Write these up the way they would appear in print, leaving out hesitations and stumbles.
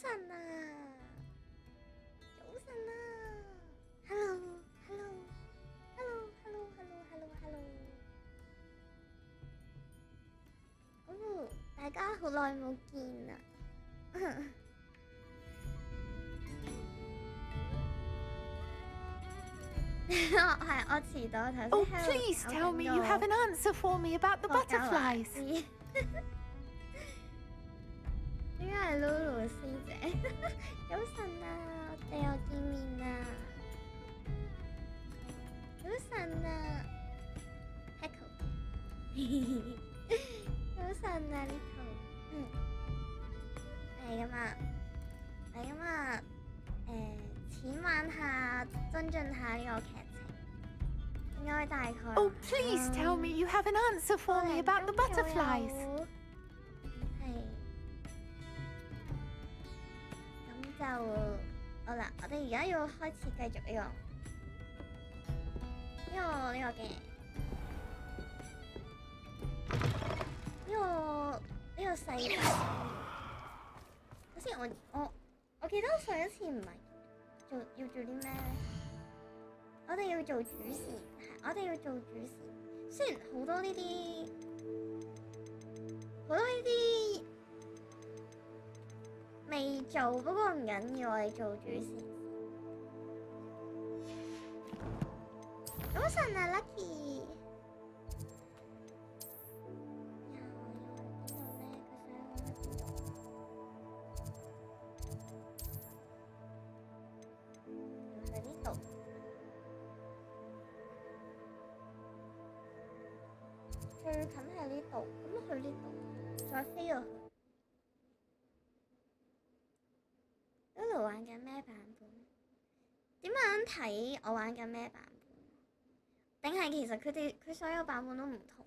晨啊，早晨啊 ，hello hello hello hello hello hello hello， 哦，大家好耐冇見啦。我遲到頭先。Oh, please tell me you have an answer for me about the butterflies. 點解係 Lulu 師姐？早晨啊，我哋又見面啦。早晨啊 ，Echo。早晨啊，呢套，係㗎嘛，係㗎嘛，淺玩下，增進下呢個劇情，應該大概。Oh, please tell me you have an answer for me about the butterflies. 就好啦，我哋而家要開始繼續呢個嘅呢個世界。首先我記得上一次唔係要做啲咩？我哋要做主線，我哋要做主線。雖然好多呢啲未做，不過唔緊要，我哋做主線。早晨啊 ，Lucky。要去呢度。最近係呢度，咁去呢度，再飛過去。Lulu 玩緊咩版本？點樣睇我玩緊咩版本？定係其實佢所有版本都唔同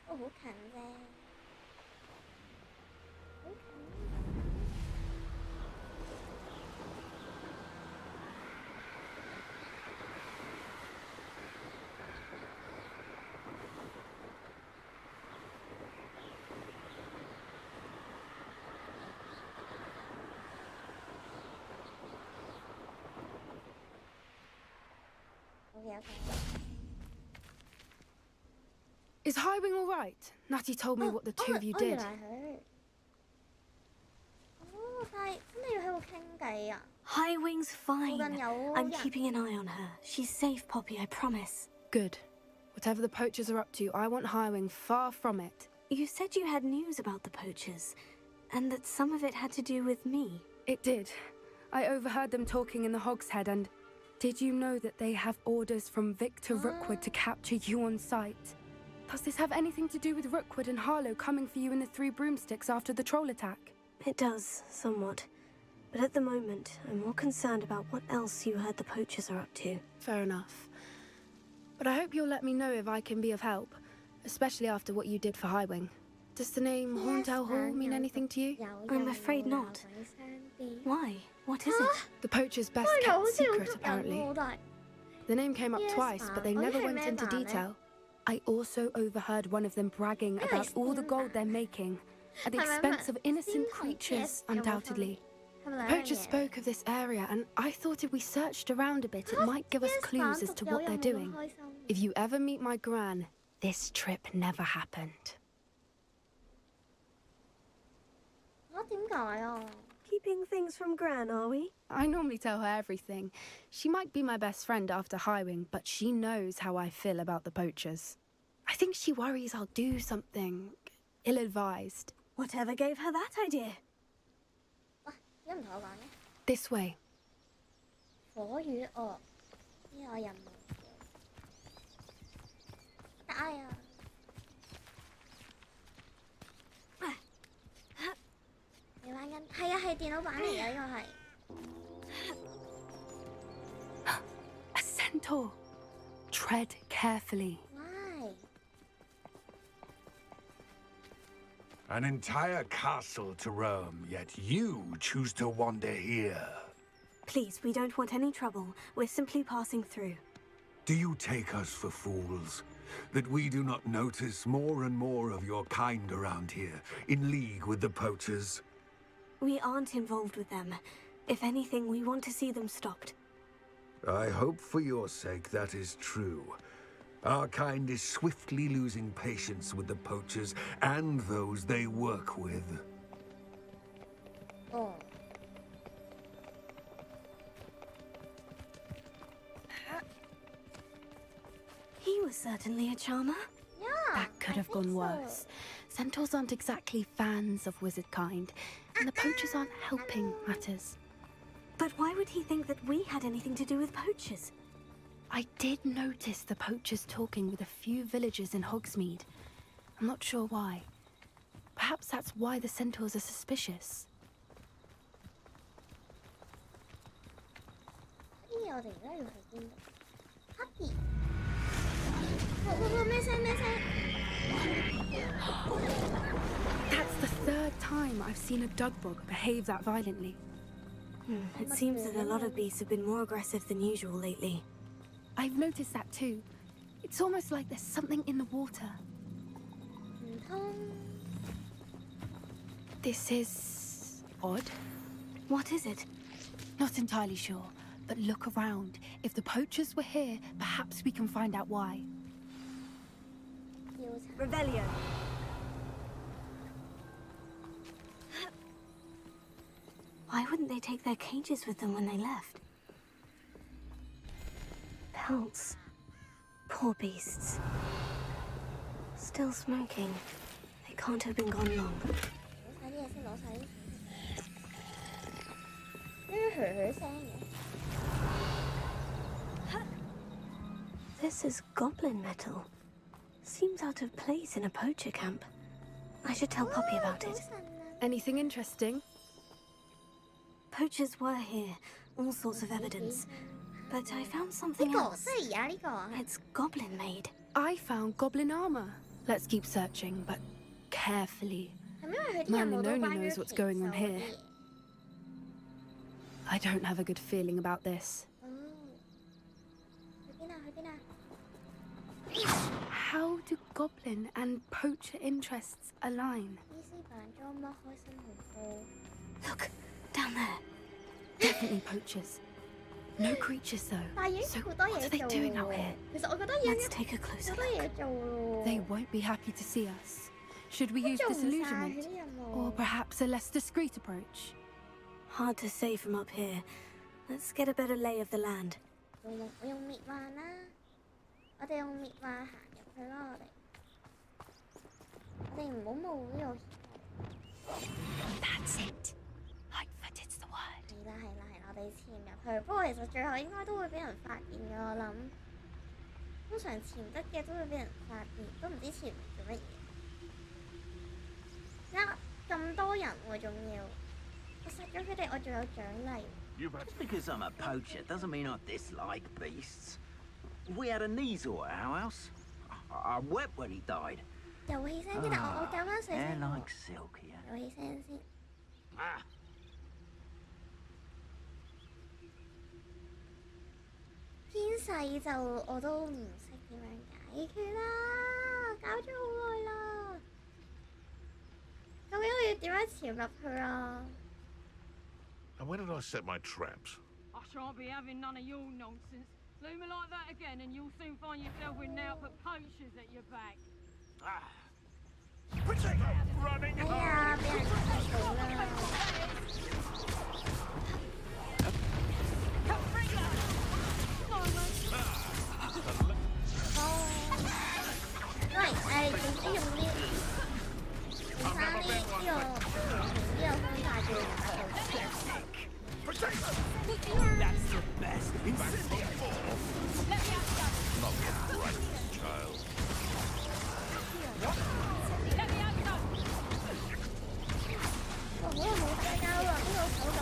㗎？好近啫，好近。Is Highwing all right? Natty told me what the two of you did. 但係真係要喺度傾偈啊 Highwing's fine. I'm keeping an eye on her. She's safe, Poppy, I promise. Good. Whatever the poachers are up to, I want Highwing far from it. You said you had news about the poachers, and that some of it had to do with me. It did. I overheard them talking in the Hogshead, and did you know that they have orders from Victor Rookwood to capture you on sight? Does this have anything to do with Rookwood and Harlow coming for you in the Three Broomsticks after the troll attack? It does, somewhat. But at the moment, I'm more concerned about what else you heard the poachers are up to. Fair enough. But I hope you'll let me know if I can be of help, especially after what you did for Highwing. Does the name Horntail Hall mean anything to you? I'm afraid not. Why? What is it? The poacher's best kept secret, apparently. The name came up twice, but they never went into detail. I also overheard one of them bragging about all the gold they're making, at the expense of innocent creatures, undoubtedly. The poachers spoke of this area, and I thought if we searched around a bit, it might give us clues as to what they're doing. If you ever meet my gran, this trip never happened. Keeping things from Gran, are we? I normally tell her everything. She might be my best friend after Highwing, but she knows how I feel about the poachers. I think she worries I'll do something ill-advised. Whatever gave her that idea? This way. A centaur. Tread carefully. Why? An entire castle to roam, yet you choose to wander here. Please, we don't want any trouble. We're simply passing through. Do you take us for fools? That we do not notice more and more of your kind around here, in league with the poachers? We aren't involved with them. If anything, we want to see them stopped. I hope for your sake that is true. Our kind is swiftly losing patience with the poachers and those they work with. Oh. He was certainly a charmer. Yeah. That could have gone worse. Centaurs aren't exactly fans of wizard kind, and the poachers aren't helping matters. But why would he think that we had anything to do with poachers? I did notice the poachers talking with a few villagers in Hogsmeade. I'm not sure why. Perhaps that's why the centaurs are suspicious. Happy. That's the third time I've seen a dugbog behave that violently. It seems that a lot of beasts have been more aggressive than usual lately. I've noticed that too. It's almost like there's something in the water. This is odd. What is it? Not entirely sure, but look around. If the poachers were here, perhaps we can find out why. Revelio. Why wouldn't they take their cages with them when they left? Pelts. Poor beasts. Still smoking. They can't have been gone long. This is goblin metal. Seems out of place in a poacher camp. I should tell Poppy about it. Anything interesting? Poachers were here, all sorts of evidence. But I found something else. It's goblin made. I found goblin armor. Let's keep searching, but carefully. Merlin only knows what's going on here. I don't have a good feeling about this. How do goblin and poacher interests align? Look, down there. Definitely poachers. No creatures though. So what are they doing out here? Let's take a closer look. They won't be happy to see us. Should we use disillusionment? Or perhaps a less discreet approach? Hard to say from up here. Let's get a better lay of the land. That's it. Lightfooted's the word. 係啦，我哋潛入去。不過其實最後應該都會俾人發現嘅，我諗。通常潛得嘅都會俾人發現，都唔知潛嚟做乜嘢。啊！咁多人喎，仲要我殺咗佢哋，我仲有獎勵。Just because I'm a poacher doesn't mean I dislike beasts. We had a Kneazor at our house. I wept when he died. 遊戲聲先啦，我教翻水 Hair 聲 like 喎。 silk here. 遊戲聲先。Ah. 天勢就我都唔識點樣解決啦，搞咗好耐啦。究竟我要點樣潛入去啊？ And where did I set my traps? I shan't be having none of your nonsense. Leave me like that again and you'll soon find yourself with now but poachers at your back. Running 哎呀，俾人睇到啦！喂，總之用呢方法叫That's the best. Not the brightest child. Let me have some. 我冇計交啊，呢個手感。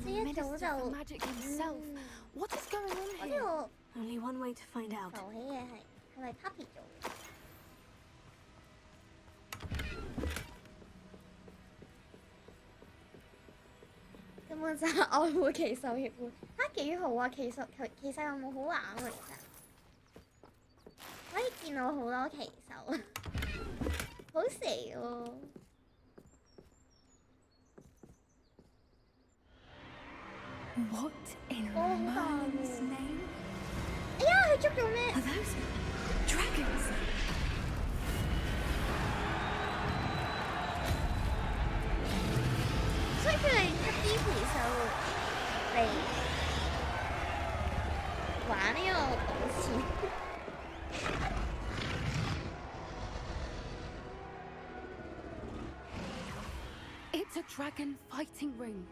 Minister of magic himself. What has one way to find out. 浮起嘅係咪 copy 做？根本就係愛護奇獸協會嚇幾好啊！其實有冇好玩啊？其實可以見到好多奇獸，好蛇喎！ What in Merlin's name? 哎呀，佢捉咗咩 Are those dragons? 所以佢哋一啲奇獸嚟玩呢個賭錢。It's a dragon fighting ring.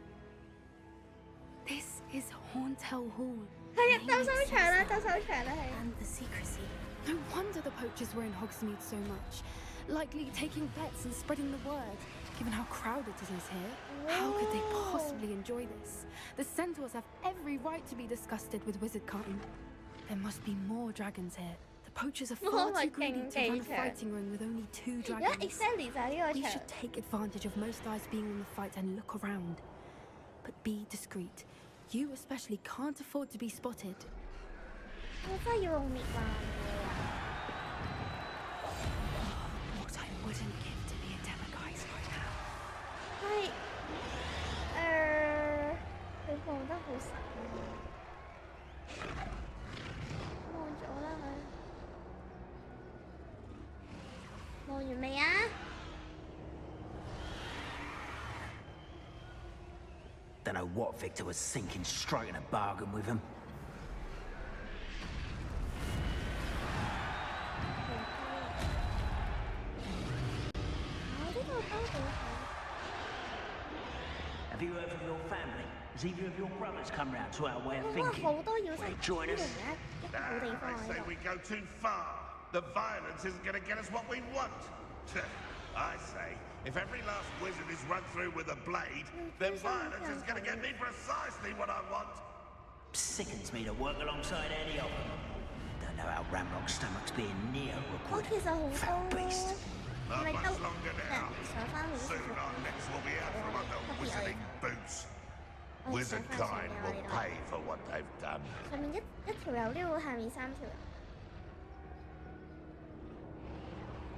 This is Hauntel Hall. 係啊，鬥獸場啦，鬥獸場啦，係。 And the secrecy. No wonder the poachers were in Hogsmeade so much. Likely taking bets and spreading the word. Given how crowded it is here, how could they possibly enjoy this? The centaurs have every right to be disgusted with wizardkind. There must be more dragons here. The poachers are far too greedy to run a fighting ring with only 2 dragons. exactly 就係呢個 We 場。 should take advantage of most eyes being on the fight and look around. But be discreet. You especially can't afford to be spotted. 我真係要用滅幻嘅 What I wouldn't give to be a demiguise right now. 係佢放得好實望咗啦佢。望完未啊？ Don't know what Victor was thinking, striking a bargain with him. Have you heard from your family? Has either of your brothers come round to our way of 哇！ thinking? 好多要識 Will they join 呢度 us? 一個好地 Nah, 方 I 喺 say 度。 we go too far. The violence isn't going to get us what we want. I say, if every last wizard is run through with a blade, then violence is going to get me precisely what I want. Sickens me to work alongside any of them. Don't know how Ramrock's stomach's being near 我 Rookwood. 其實好 Foul 多 beast. 係咪 Not 兜 much longer 人 now. 上翻嚟 Soon our necks will be out from under wizarding boots. 我哋上 Wizard 翻上 kind 嘅我 will 哋 pay for what they've done. 上面一條友溜，下面3條友。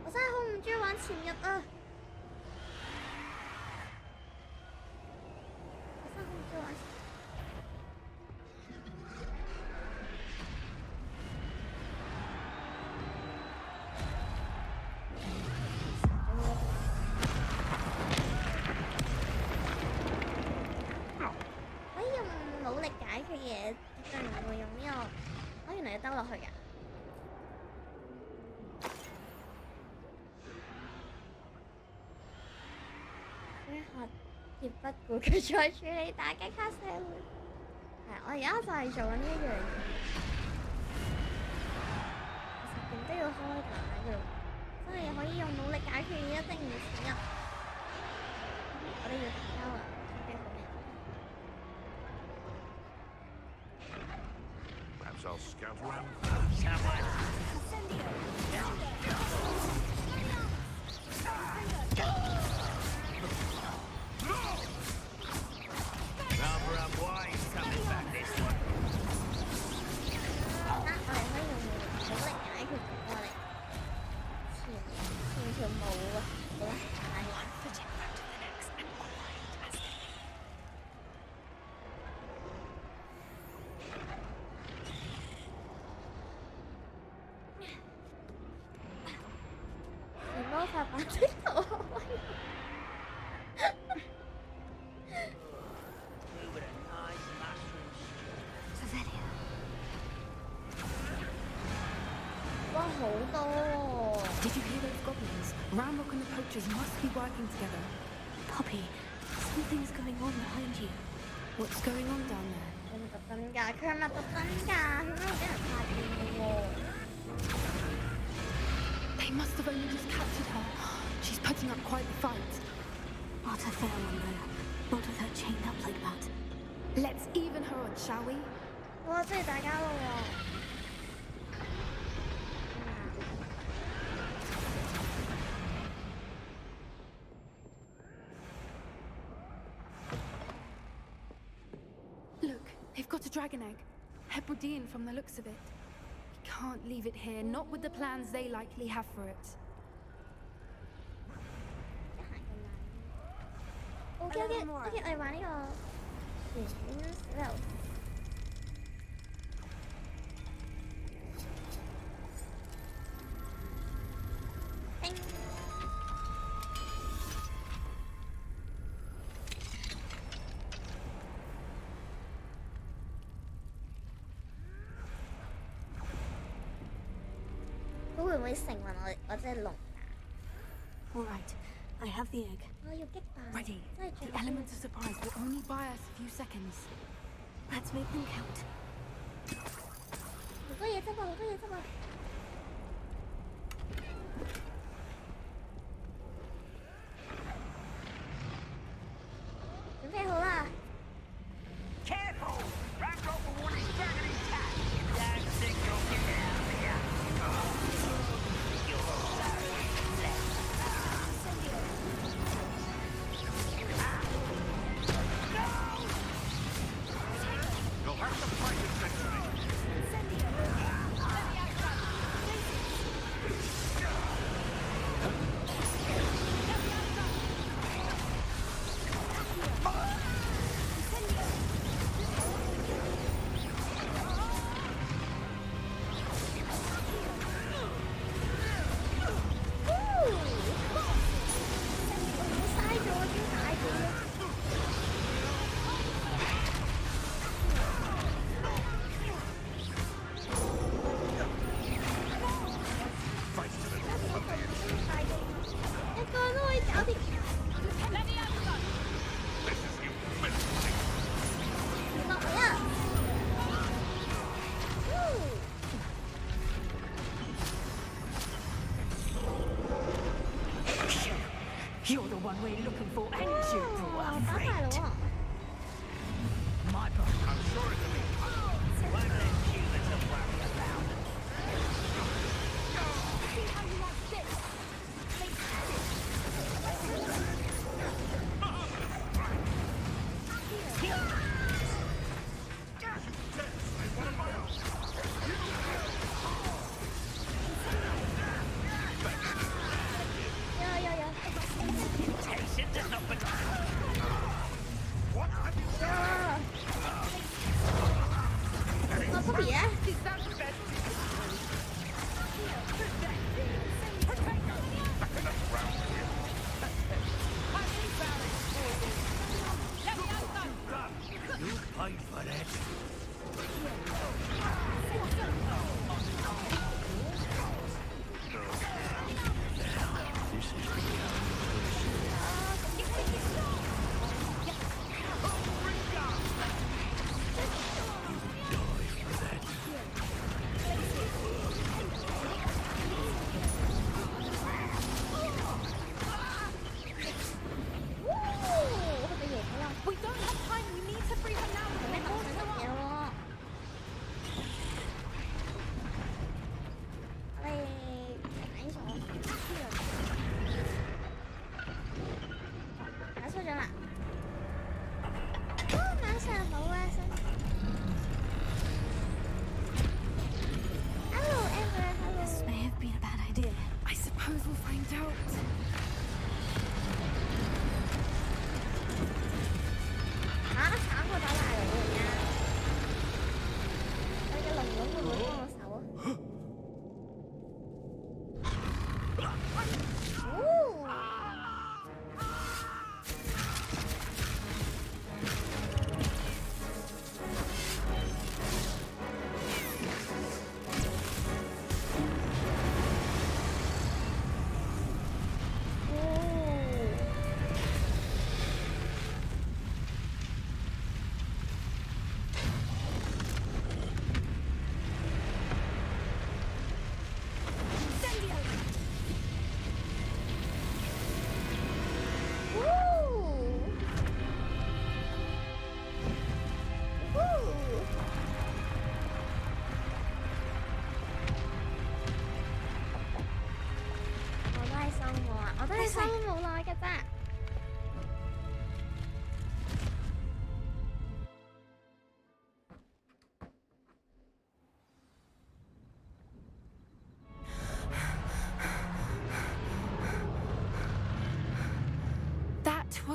我真係好唔中意玩潛入啊！我真係好唔中意玩潛入。可以用努力解決嘢，絕對唔會用呢個。原來要兜落去㗎。一下葉不顧，佢再處理打擊黑社會。係，我而家就係做緊呢一樣嘢。其實點都要開打嘅，真係可以用努力解決嘢，一定唔淺入。我哋要提交啦，準備好未？ Perhaps I'll scout around. Rather unwise coming back this one. 我哋可以用努力解決我哋前條冇啊，好啦，係。 魔法版的圖可威。 哇，好多喎！ Did you hear those goblins? Ramrock and the poachers must be working together. Poppy, something's going on behind you. What's going on down there? 佢係咪特登㗎？佢係咪特登㗎？佢應該會俾人發現嘅喎。 They must have only just captured her. She's putting up quite the fight. Not a fair one, though. Not with her chained up like that. Let's even her odds, shall we? 哇！真係大家咯喎！ dragon egg. Hebridean from the looks of it. We can't leave it here, not with the plans they likely have for it. OK， 我哋玩呢個選 spell。佢會唔會成為我隻龍啊 All right, I have the egg. 我要擊敗 Ready. 真係 The 最 element of surprise will only buy us a few seconds. Let's make them count. 好多嘢執啊！好多嘢執啊！準備好啦！ Careful! Right off of one is dragon attack! Don't think you'll get out of here! You'll have to fight it, Century. Fight to the death of the enemy. 一個都可以搞掂。 This is you, Millicent. 落嚟啊！ You're the one we're looking for, ain't you, 哇！打敗佬啊！ My brother. I'm sure it'll be fun. Won't let humans worry about it. See how you like this? One of my own.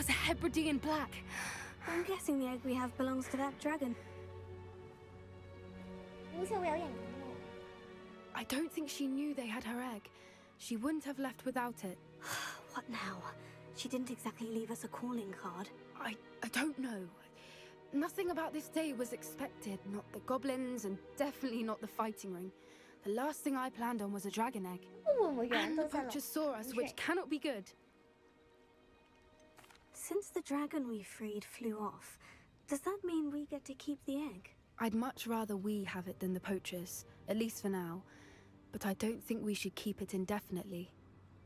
was a Hebridean black. I'm guessing the egg we have belongs to that dragon. 好似會有型咁喎。I don't think she knew they had her egg. She wouldn't have left without it. What now? She didn't exactly leave us a calling card. I don't know. Nothing about this day was expected. Not the goblins, and definitely not the fighting ring. The last thing I planned on was a dragon egg. 會唔會養 And 到 the 隻龍？ poachers saw us, which cannot be good. Since the dragon we freed flew off, does that mean we get to keep the egg? I'd much rather we have it than the poachers, at least for now. But I don't think we should keep it indefinitely.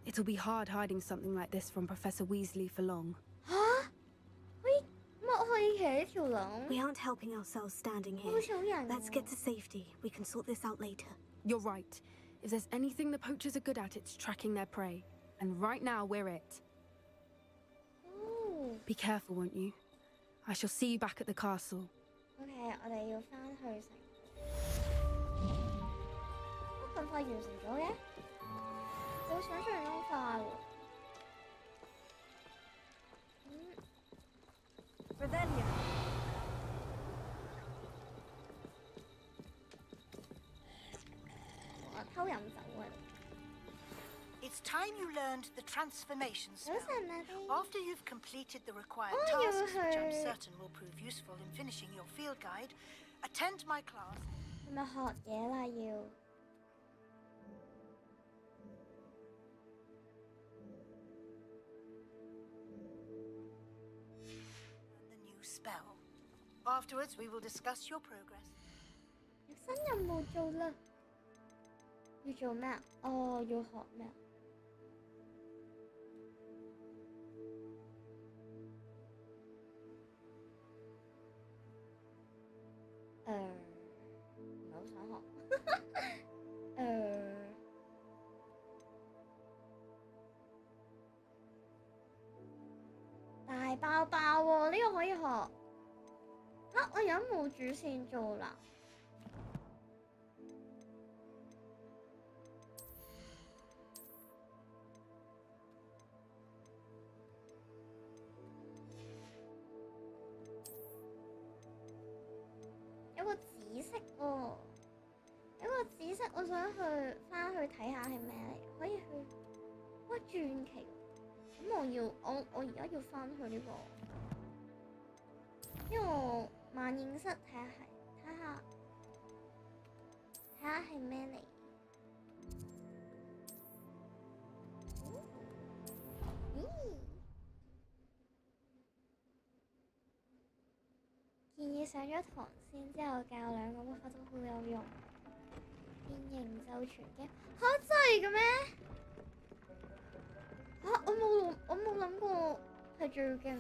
It'll be hard hiding something like this from Professor Weasley for long. 嚇？可以騎呢條龍？ We aren't helping ourselves standing 好 here. 似好型 Let's get to safety. We can sort this out later. You're right. If there's anything the poachers are good at, it's tracking their prey. And right now, we're it. 哦 Be careful, won't you? I shall see you back at the castle.，OK，我哋要翻去城。咁快完成咗嘅？比想象中快喎。Revelio. 我偷飲酒啊！ It's time you learned the transformation 早 spell. 晨啊，啲 After you've completed the required Oh, tasks, you which I'm heard. certain will prove useful in finishing your field guide, attend my class. 係咪學嘢啦？要 And the new spell. Afterwards, we will discuss your progress. 有新任務做啦。要做咩啊？哦，要學咩啊？唔係好想學。大爆爆喎！呢個可以學。啊！我而家冇主線做啦。有個紫色喎，有個紫色，我想翻去睇下係咩嚟，可以去。哇，傳奇！咁我而家要翻去呢個萬應室睇下係咩嚟。建議上咗堂先，之後教兩個魔法都好有用。變形就傳嘅嚇真係嘅咩？嚇我冇諗過係最勁喎。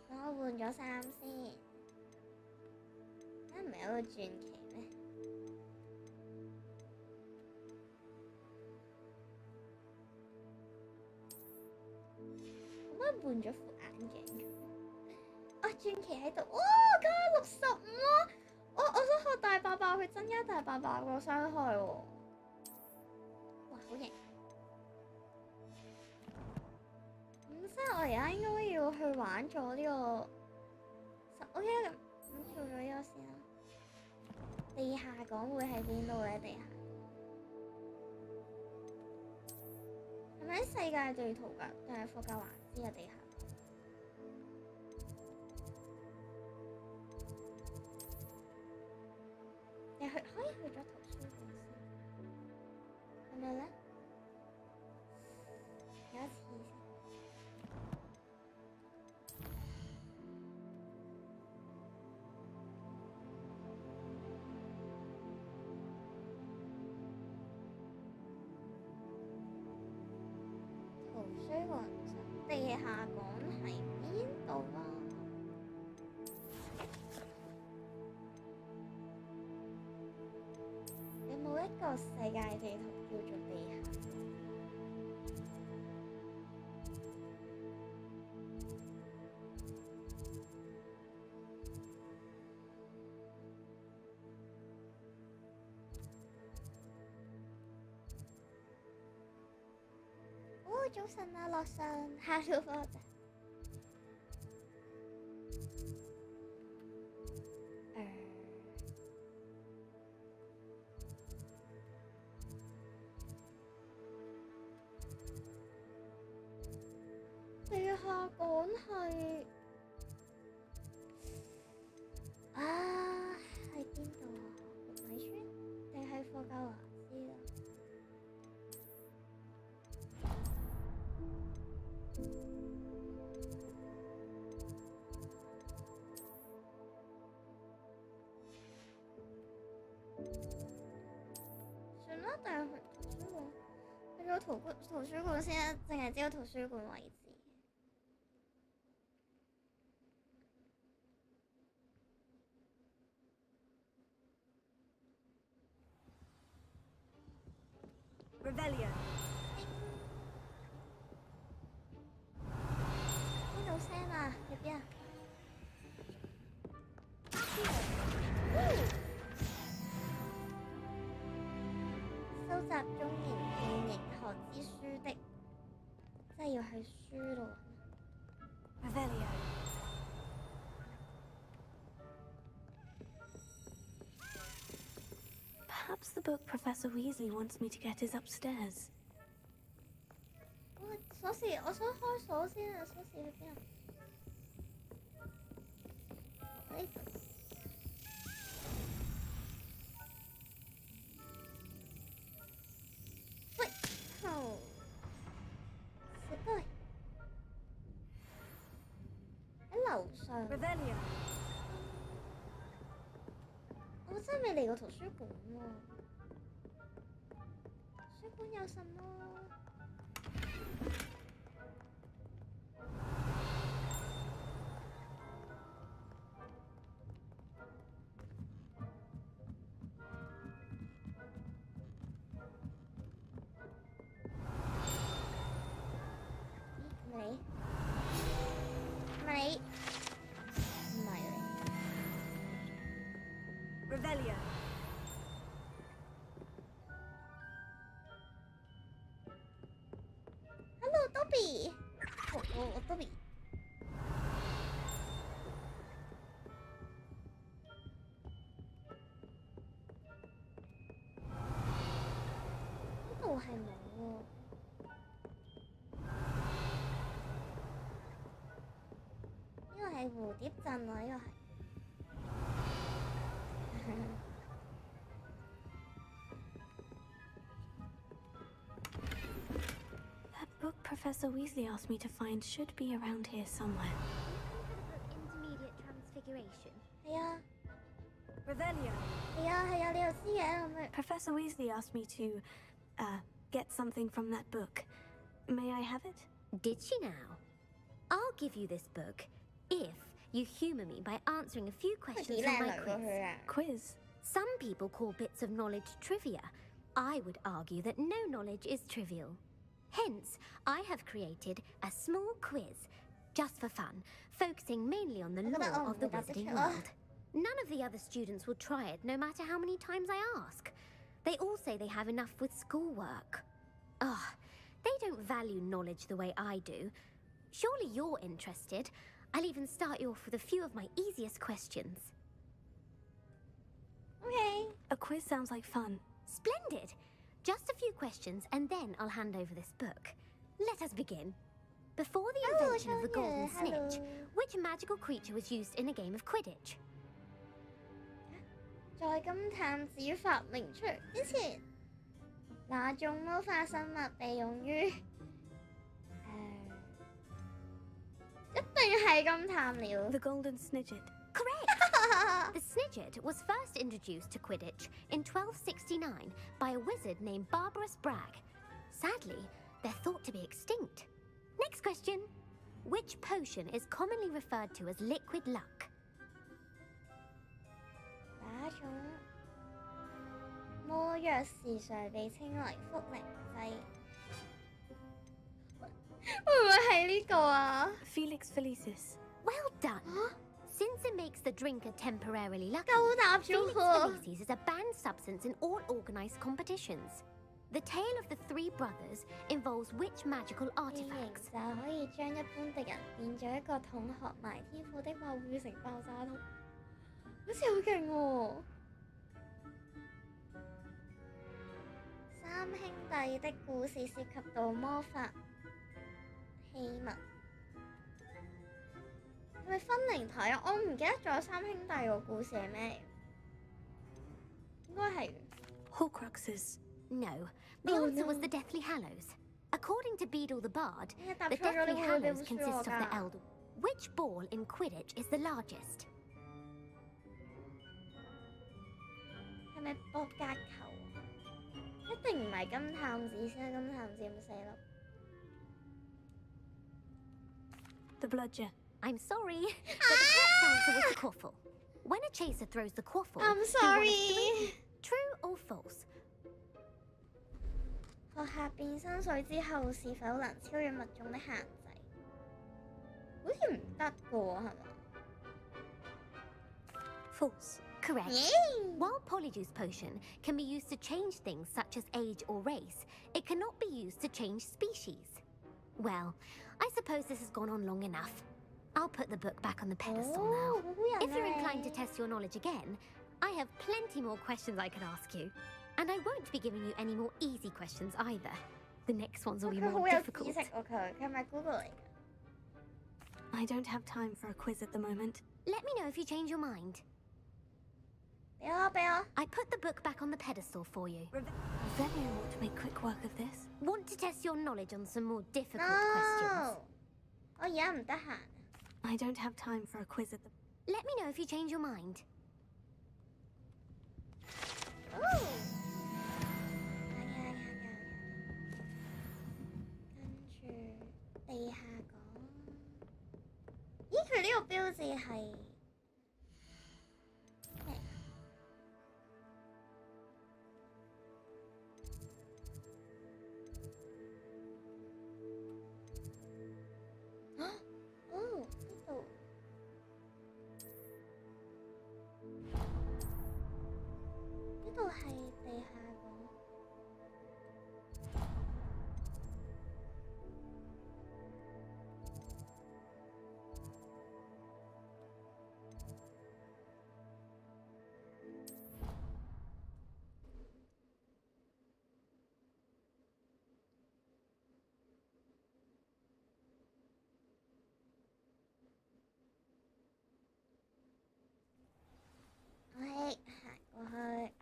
等我換咗衫先，唔係有個傳奇咩？可唔可以換咗副眼鏡？啊，傳奇喺度，哇加65咯！我想學大爆爆去增加大爆爆個傷害喎。哇，好型！咁即係我而家應該要去玩咗呢個，OK 咁做咗呢個先啦。地下港會喺邊度咧？地下係咪喺世界地圖㗎？定係霍格華茲嘅地下？你可以去咗圖書館先，係咪咧？有一次先。圖書館地下港喺邊度啊？有冇一個世界地圖叫做地下？早晨啊，樂信 ，hello 多謝。地下港係啊，喺邊度啊？玉米村定係霍格華茲啊？算啦，但係去圖書館，去咗圖書館先，淨係知道圖書館位置。Revelio. 聽到聲啊！喺邊啊？收集中型學之書的，真係要去書度揾。Revelio. Perhaps the book Professor Weasley wants me to get is upstairs. 鎖匙，我想開鎖先啊！鎖匙去邊啊？呢度。喂，好，食對。喺樓上。Revelio. 我真係未嚟過圖書館喎。圖書館有什麼？Revelio. Hello, Dobby. Oh, Dobby. 呢度係冇喎。呢個係蝴蝶鎮啊！呢個係。That book Professor Weasley asked me to find should be around here somewhere. Intermediate transfiguration. 係啊。Revelio. 係啊，你又知嘅咁咪。Professor Weasley asked me to, get something from that book. May I have it? Did she now? I'll give you this book if you humour me by answering a few questions from my quiz. Quiz? Some people call bits of knowledge trivia. I would argue that no knowledge is trivial. Hence, I have created a small quiz, just for fun, focusing mainly on the lore of the wizarding world. None of the other students will try it, no matter how many times I ask. They all say they have enough with schoolwork. Ugh, they don't value knowledge the way I do. Surely you're interested. I'll even start you off with a few of my easiest questions. Okay. A quiz sounds like fun. Splendid! Just a few questions and then I'll hand over this book. Let us begin. Before the invention of the golden snitch, which magical creature was used in a game of Quidditch? 在金探子發明出之前，哪種魔法生物被用於？一定係金探了。 The golden snidget. Correct! The snidget was first introduced to Quidditch in 1269 by a wizard named Barbarous Bragg. Sadly, they're thought to be extinct. Next question. Which potion is commonly referred to as liquid luck? 哪種魔藥時常被稱為福靈劑？會唔會係呢個啊 Felix Felicis. Well done! Since it makes the drinker temporarily lucky, 夠答咗 Felix 喎！ Felicis is a banned substance in all organised competitions. The tale of the three brothers involves which magical 變形 artifacts? 就可以將一般敵人變咗一個統合埋天賦的話會變成爆炸筒，好似好勁喎！三兄弟的故事涉及到魔法器物，係咪分靈體啊？我唔記得咗三兄弟個故事係咩？應該係 Horcruxes. No, the Oh, answer was no. the Deathly Hallows. According to Beedle the Bard, 你答 the 錯咗， Deathly 你會唔會 Hallows 輸 consist 我 of the 㗎？ Elder. Which ball in Quidditch is the largest? 係咪博格球啊？一定唔係金探子先啦，金探子咁4粒。 The bludger. I'm sorry, but the correct answer was the quaffle. When a chaser throws the quaffle, I'm be one of sorry. three. True or false? 學下變身水之後是否能超越物種的限制？好似唔得嘅喎，係嘛？ False. Correct. Yeah. While Polyjuice Potion can be used to change things such as age or race, it cannot be used to change species. Well, I suppose this has gone on long enough. I'll put the book back on the pedestal now. 好人 If you're 啊 inclined to 你 test your knowledge again, I have plenty more questions I could ask you. And I won't be giving you any more easy questions either. The next ones will be 佢好 more 有 difficult. 知識喎佢係咪 Google 嚟㗎？ I don't have time for a quiz at the moment. Let me know if you change your mind. 俾我俾我。 I put the book back on the pedestal for you. Revelio ought to make quick work of this. Want to test your knowledge on some more difficult questions? No，我而家唔得閒。 I don't have time for a quiz at the... Let me know if you change your mind. 哦。跟住地下講，咦？佢呢個標誌係咩？哦，呢度。呢度係地下講。我係行過去。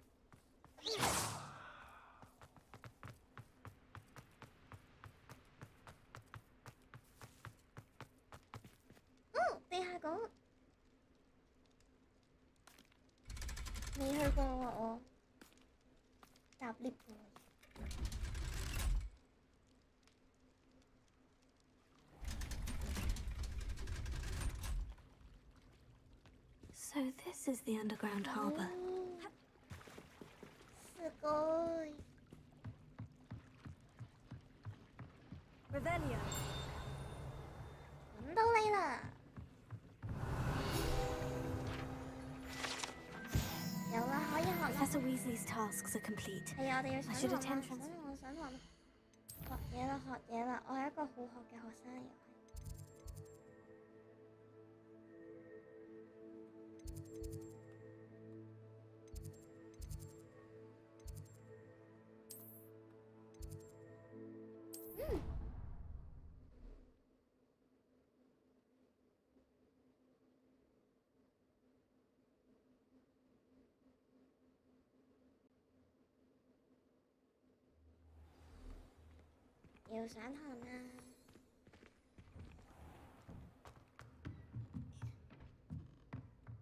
地下講未去過喎，我搭 lift 過。So this is the underground harbour. すごい。 Revelio. 揾到你啦！有啦，可以學啦。 Professor Weasley's tasks are complete. 係啊，我哋要 I 上 should 堂 attend 啦！ trans... 我想學嘢啦，學嘢啦！我係一個好學嘅學生又係。要上堂啦！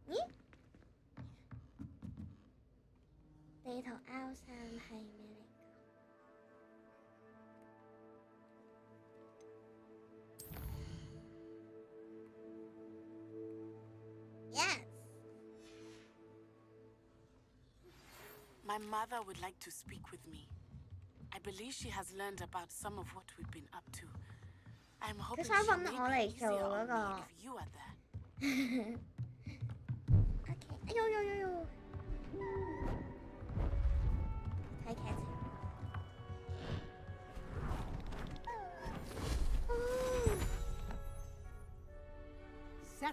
咦？地圖 L3係咩嚟㗎 ？Yes。 My mother would like to speak with me. I believe she has learned about some of what we've been up to. I'm hoping she'll make it easier on me if you are there. OK， 哎呦呦呦呦！睇劇情。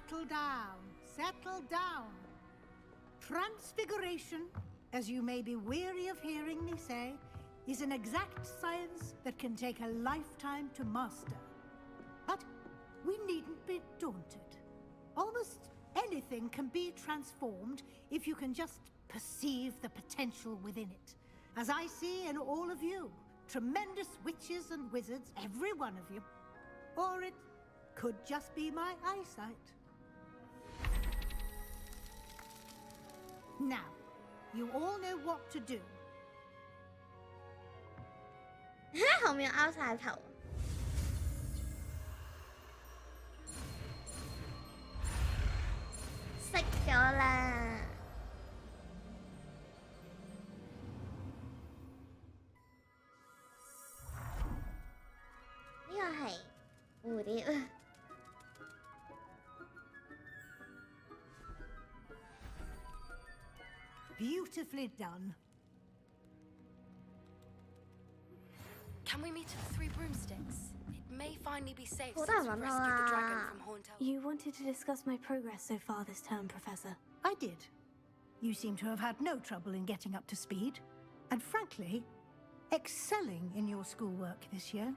Settle down. Settle down. Transfiguration, as you may be weary of hearing me say, is an exact science that can take a lifetime to master. But we needn't be daunted. Almost anything can be transformed if you can just perceive the potential within it. As I see in all of you, tremendous witches and wizards, every one of you. Or it could just be my eyesight. Now, you all know what to do. 後面拗晒頭。識咗啦。呢個係蝴蝶。Beautifully done. Can we meet at the Three Broomsticks? It may finally be safe Hold since on, we've rescued the dragon Mama. from Horntail. You wanted to discuss my progress so far this term, Professor. I did. You seem to have had no trouble in getting up to speed. And frankly, excelling in your schoolwork this year.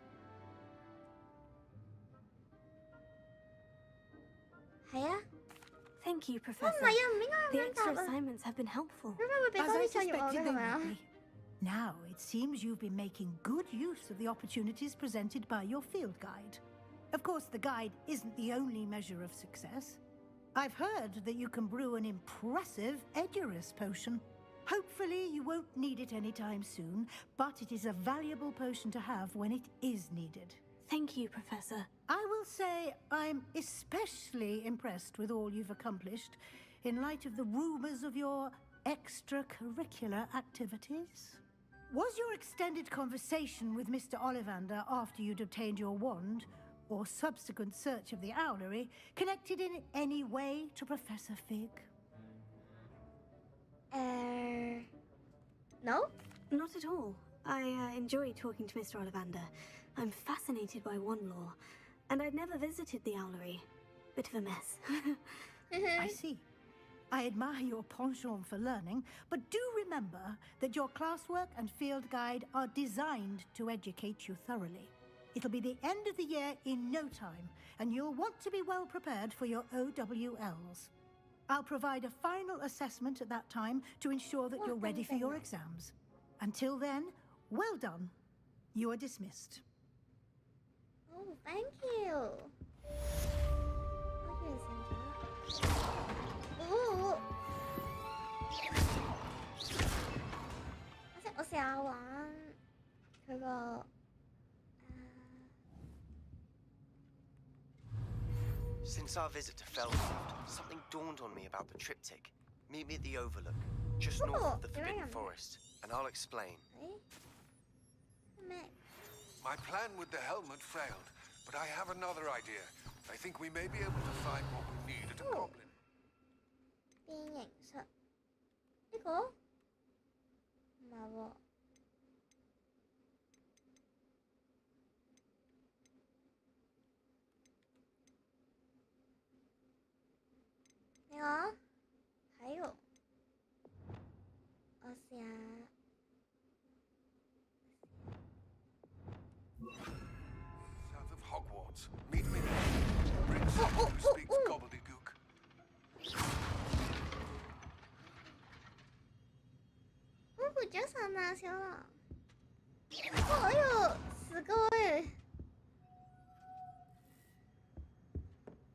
Thank you, Professor. The extra assignments have been helpful. As I suspected they would be. Now, it seems you've been making good use of the opportunities presented by your field guide. Of course, the guide isn't the only measure of success. I've heard that you can brew an impressive Edurus potion. Hopefully, you won't need it anytime soon, but it is a valuable potion to have when it is needed. Thank you, Professor. I will say I'm especially impressed with all you've accomplished in light of the rumors of your extracurricular activities. Was your extended conversation with Mr. Ollivander after you'd obtained your wand, or subsequent search of the owlery, connected in any way to Professor Fig? No? Not at all. I enjoy talking to Mr. Ollivander. I'm fascinated by wand lore, and I'd never visited the owlery. Bit of a mess. I see. I admire your penchant for learning, but do remember that your classwork and field guide are designed to educate you thoroughly. It'll be the end of the year in no time, and you'll want to be well prepared for your OWLs. I'll provide a final assessment at that time to ensure that you're ready for your exams. Until then, well done. You are dismissed. Oh, thank you. Ooh. 我試下玩佢個 Since our visit to Fellcroft, something dawned on me about the triptych. Meet me at the Overlook, just north of the Forbidden Forest, and I'll explain. My plan with the helmet failed, but I have another idea. I think we may be able to find what we need at a goblin. 變形術呢個唔係喎。呢個喺度，我試下。South of Hogwarts. Meet me there. Bring someone who speaks gobbledygook. 我咗神啊，小狼！哎呦，すごい！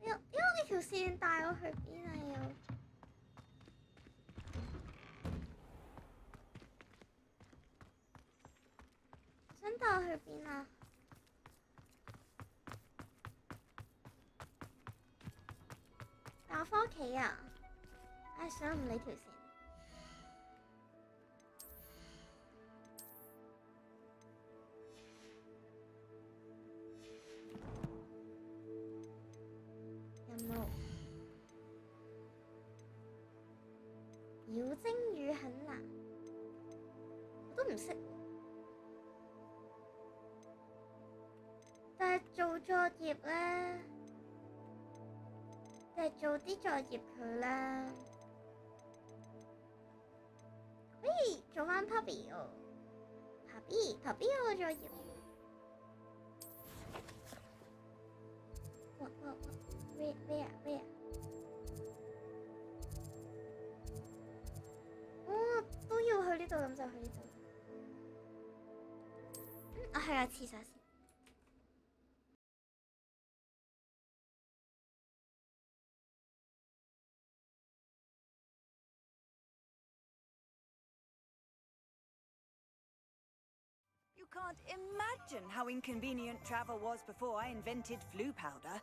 因為呢條線帶我去邊啊？想帶我去邊啊？帶我返屋企啊！唉，想唔理條線。妖精語很難，我都唔識。但係做作業咧，哋早啲再醃佢啦。可以做翻 puppy 哦 ，puppy 我再醃。哇 ，where？哦，都要去呢度，咁就去呢度。我去個廁所先。You can't imagine how inconvenient travel was before I invented flu powder.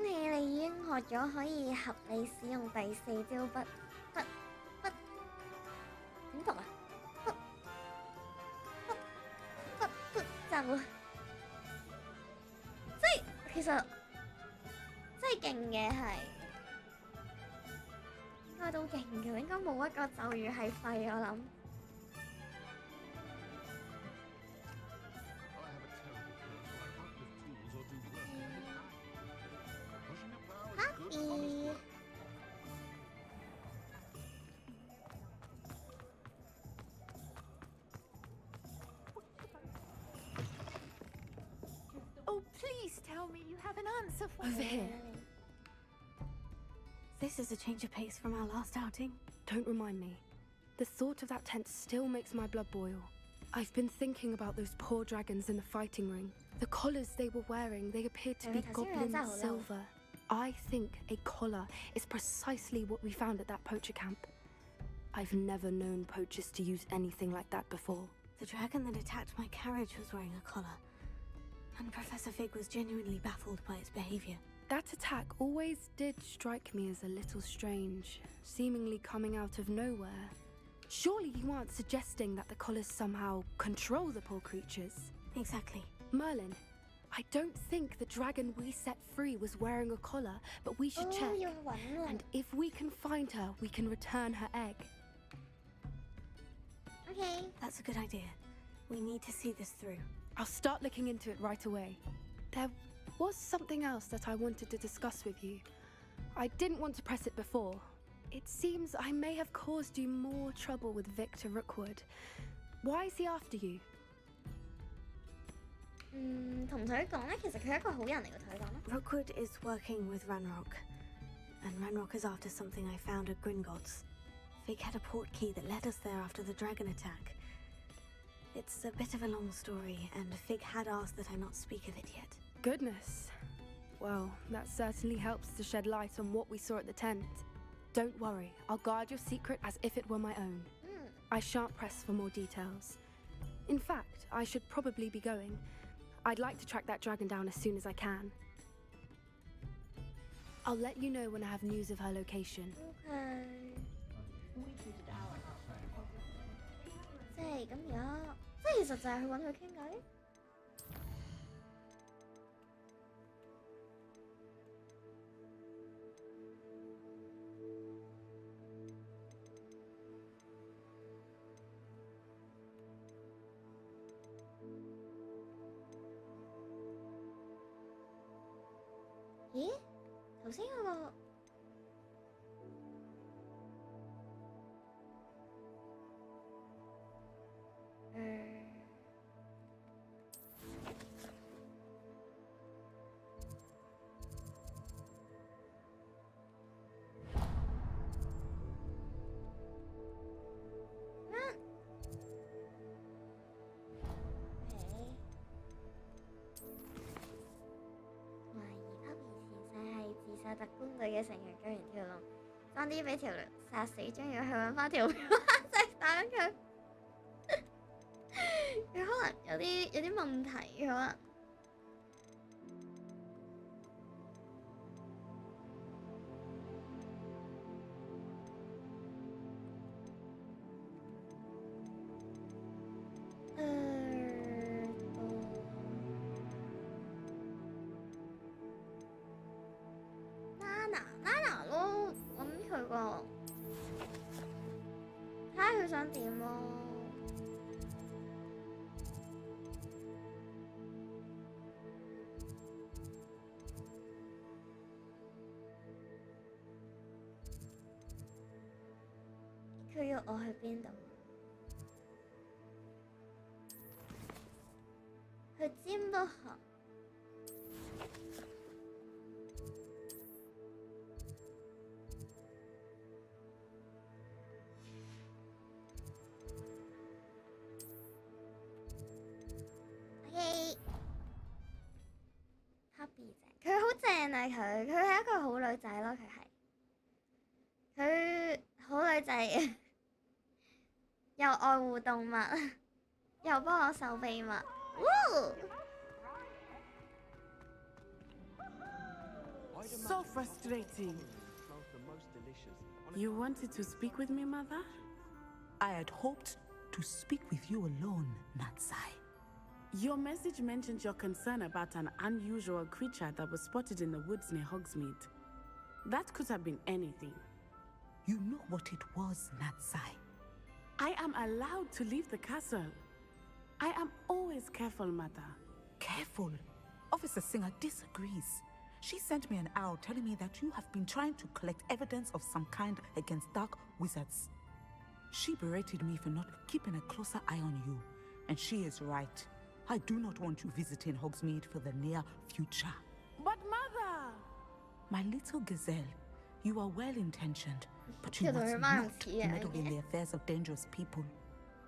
你已經學咗可以合理使用第4招筆點讀啊？筆就即係其實真係勁嘅係，應該都勁嘅，應該冇一個咒語係廢我諗。Oh, please tell me you have an answer for me. Over here. This is a change of pace from our last outing. Don't remind me. The thought of that tent still makes my blood boil. I've been thinking about those poor dragons in the fighting ring. The collars they were wearing, they appeared to be goblin silver. I think a collar is precisely what we found at that poacher camp. I've never known poachers to use anything like that before. The dragon that attacked my carriage was wearing a collar, and Professor Fig was genuinely baffled by its behavior. That attack always did strike me as a little strange, seemingly coming out of nowhere. Surely you aren't suggesting that the collars somehow control the poor creatures? Exactly. Merlin, I don't think the dragon we set free was wearing a collar, but we should check. And if we can find her, we can return her egg. Okay. That's a good idea. We need to see this through. I'll start looking into it right away. There was something else that I wanted to discuss with you. I didn't want to press it before. It seems I may have caused you more trouble with Victor Rookwood. Why is he after you? 同佢講咧，其實佢係一個好人嚟嘅，同佢講啦。Rookwood is working with Ranrock, and Ranrock is after something I found at Gringotts. Fig had a port key that led us there after the dragon attack. It's a bit of a long story, and Fig had asked that I not speak of it yet. Goodness. Well, that certainly helps to shed light on what we saw at the tent. Don't worry, I'll guard your secret as if it were my own. I shan't press for more details. In fact, I should probably be going. I'd like to track that dragon down as soon as I can. I'll let you know when I have news of her location. Okay. 即係咁而家，即係其實就係去揾佢傾偈。咦？頭先嗰個自殺特工隊嘅成員救完條龍，爭啲俾條龍殺死，將要去揾翻條隻打佢。佢可能有啲問題，可能。Nana 咯，揾佢個，睇下佢想點咯。佢要我去邊度？去尖北河。佢好正啊！佢係一個好女仔咯，佢好女仔，又愛護動物，又幫我守秘密。So frustrating. You wanted to speak with me, Mother? I had hoped to speak with you alone, Natsai. Your message mentioned your concern about an unusual creature that was spotted in the woods near Hogsmeade. That could have been anything. You know what it was, Natsai. I am allowed to leave the castle. I am always careful, Mother. Careful? Officer Singer disagrees. She sent me an owl telling me that you have been trying to collect evidence of some kind against dark wizards. She berated me for not keeping a closer eye on you, and she is right. I do not want you visiting Hogsmeade for the near future. But Mother! My little gazelle, you are well-intentioned, but you must not meddle in the affairs of dangerous people.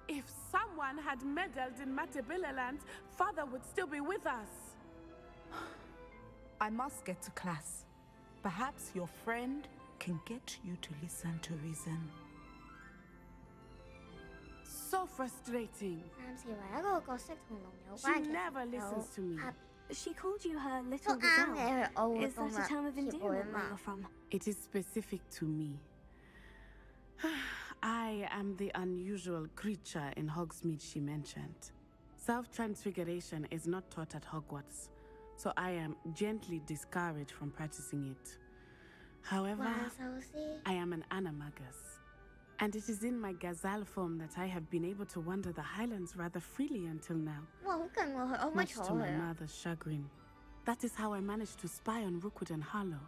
If someone had meddled in Matabeleland, Father would still be with us. I must get to class. Perhaps your friend can get you to listen to reason. So frustrating. She never listens to me. She called you her little gazelle. Is that a term of endearment where you're from? It is specific to me. I am the unusual creature in Hogsmeade she mentioned. Self-transfiguration is not taught at Hogwarts, so I am gently discouraged from practicing it. However, I am an animagus, and it is in my gazelle form that I have been able to wander the Highlands rather freely until now. Much to my mother's chagrin. That is how I managed to spy on Rookwood and Harlow.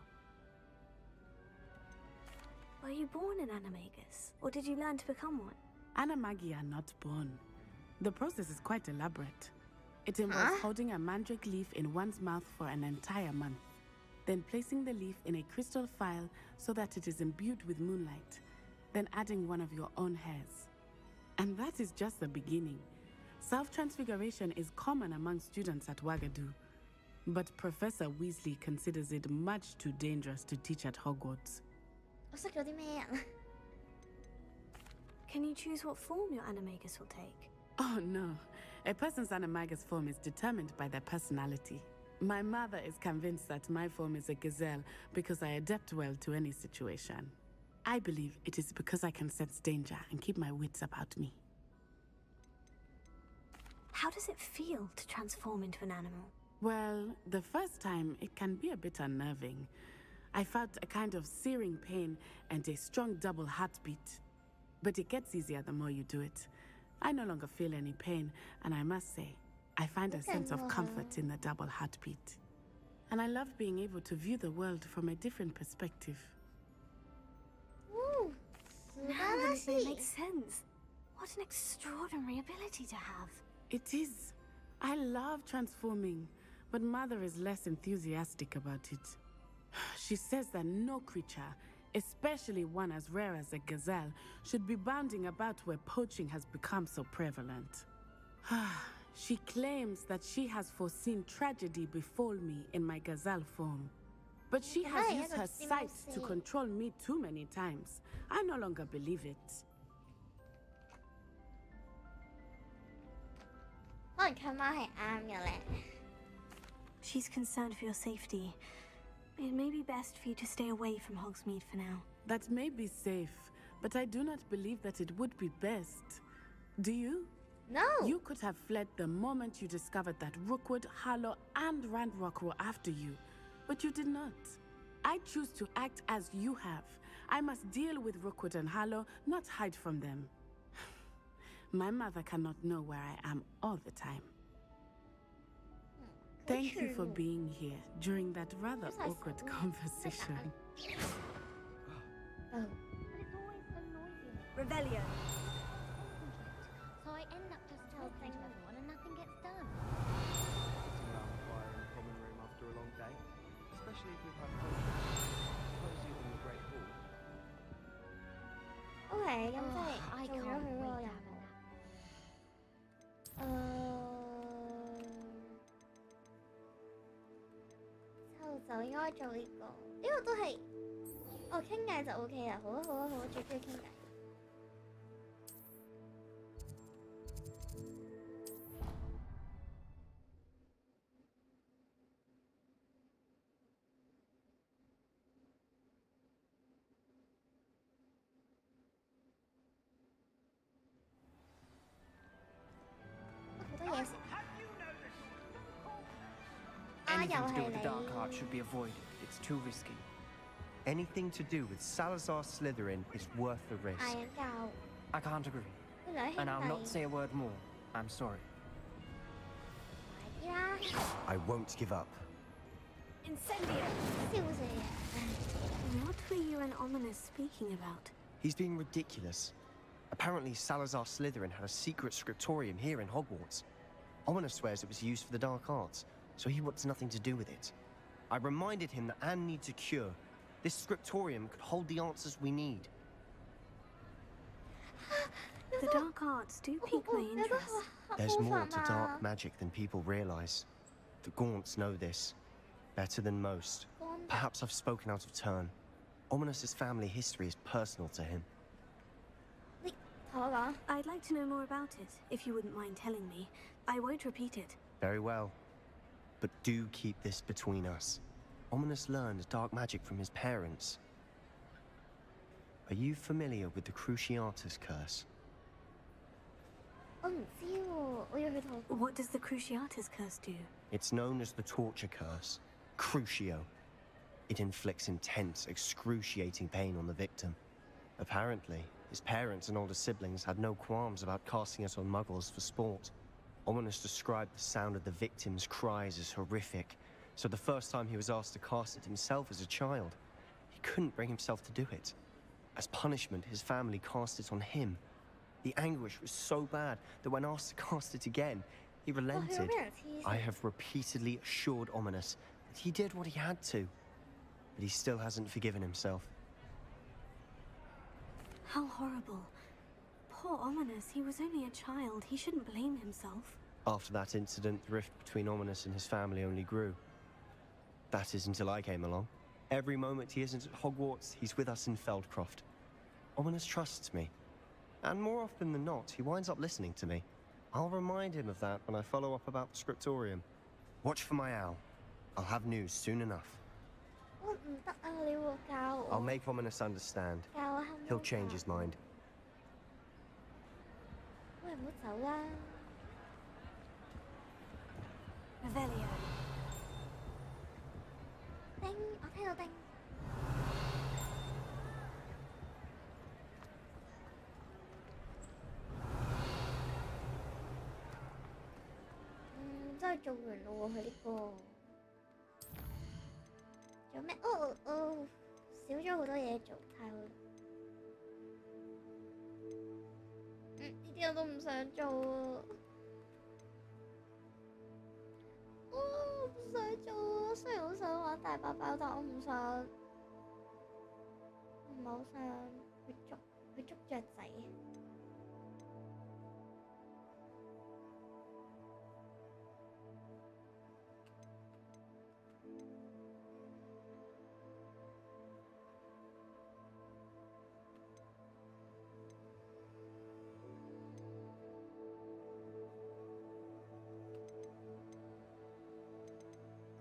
Were you born an animagus, or did you learn to become one? Animagi are not born. The process is quite elaborate. It involves holding a mandrake leaf in one's mouth for an entire month, then placing the leaf in a crystal phial so that it is imbued with moonlight, then adding one of your own hairs. And that is just the beginning. Self-transfiguration is common among students at Wagadu, but Professor Weasley considers it much too dangerous to teach at Hogwarts. Can you choose what form your animagus will take? Oh no, a person's animagus form is determined by their personality. My mother is convinced that my form is a gazelle because I adapt well to any situation. I believe it is because I can sense danger and keep my wits about me. How does it feel to transform into an animal? Well, the first time it can be a bit unnerving. I felt a kind of searing pain and a strong double heartbeat. But it gets easier the more you do it. I no longer feel any pain, and I must say, I find a sense of comfort in the double heartbeat. And I love being able to view the world from a different perspective. Ooh, now it makes sense. What an extraordinary ability to have. It is. I love transforming, but Mother is less enthusiastic about it. She says that no creature, especially one as rare as a gazelle, should be bounding about where poaching has become so prevalent. She claims that she has foreseen tragedy befall me in my gazelle form. But she has used her sight to control me too many times. I no longer believe it. She's concerned for your safety. It may be best for you to stay away from Hogsmeade for now. That may be safe, but I do not believe that it would be best. Do you? No. You could have fled the moment you discovered that Rookwood, Harlow, and Ranrock were after you, but you did not. I choose to act as you have. I must deal with Rookwood and Harlow, not hide from them. My mother cannot know where I am all the time. Thank you for being here during that rather awkward conversation. Oh. Rebellion. So I end up just talking to everyone and nothing gets done. Sitting around the fire in the common room after a long day, especially if we've had cozy in the Great Hall. Okay, I can't wait to have a nap.就應該做呢個，呢個都係，哦傾偈就 OK 啦，好啊好啊好啊，最中意傾偈。好多嘢食。 Anything to do with the dark art should be avoided. It's too risky. Anything to do with Salazar Slytherin is worth the risk. I can't agree. And I'll not say a word more. I'm sorry. I won't give up. Incendio! What were you and Ominous speaking about? He's being ridiculous. Apparently Salazar Slytherin had a secret scriptorium here in Hogwarts. Ominous swears it was used for the dark arts, so he wants nothing to do with it. I reminded him that Anne needs a cure. This scriptorium could hold the answers we need. The dark arts do pique my interest. There's more to dark magic than people realize. The Gaunts know this better than most. Perhaps I've spoken out of turn. Ominous's family history is personal to him. I'd like to know more about it, if you wouldn't mind telling me. I won't repeat it. Very well. But do keep this between us. Ominous learned dark magic from his parents. Are you familiar with the Cruciatus curse? What does the Cruciatus curse do? It's known as the torture curse. Crucio. It inflicts intense, excruciating pain on the victim. Apparently, his parents and older siblings had no qualms about casting it on muggles for sport. Ominous described the sound of the victim's cries as horrific, so the first time he was asked to cast it himself as a child, he couldn't bring himself to do it. As punishment, his family cast it on him. The anguish was so bad that when asked to cast it again, he relented. I have repeatedly assured Ominous that he did what he had to, but he still hasn't forgiven himself. How horrible. Poor Ominous, he was only a child. He shouldn't blame himself. After that incident, the rift between Ominous and his family only grew. That is until I came along. Every moment he isn't at Hogwarts, he's with us in Feldcroft. Ominous trusts me. And more often than not, he winds up listening to me. I'll remind him of that when I follow up about the scriptorium. Watch for my owl. I'll have news soon enough. I'll make Ominous understand. He'll change his mind. Revelio. Ding! 我聽到叮。真係做完咯喎，佢呢個。做咩？哦，少咗好多嘢做，太好啦。呢啲我都唔想做啊。我唔想做啊，雖然好想玩大包包，但我唔係好想去捉雀仔。